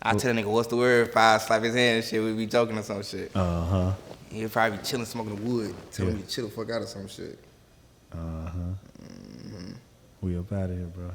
I tell a nigga what's the word, if I slap his hand and shit, we be joking or some shit. uh-huh, He'll probably be chilling, smoking the wood. telling me to chill the fuck out of some shit. we up out of here, bro.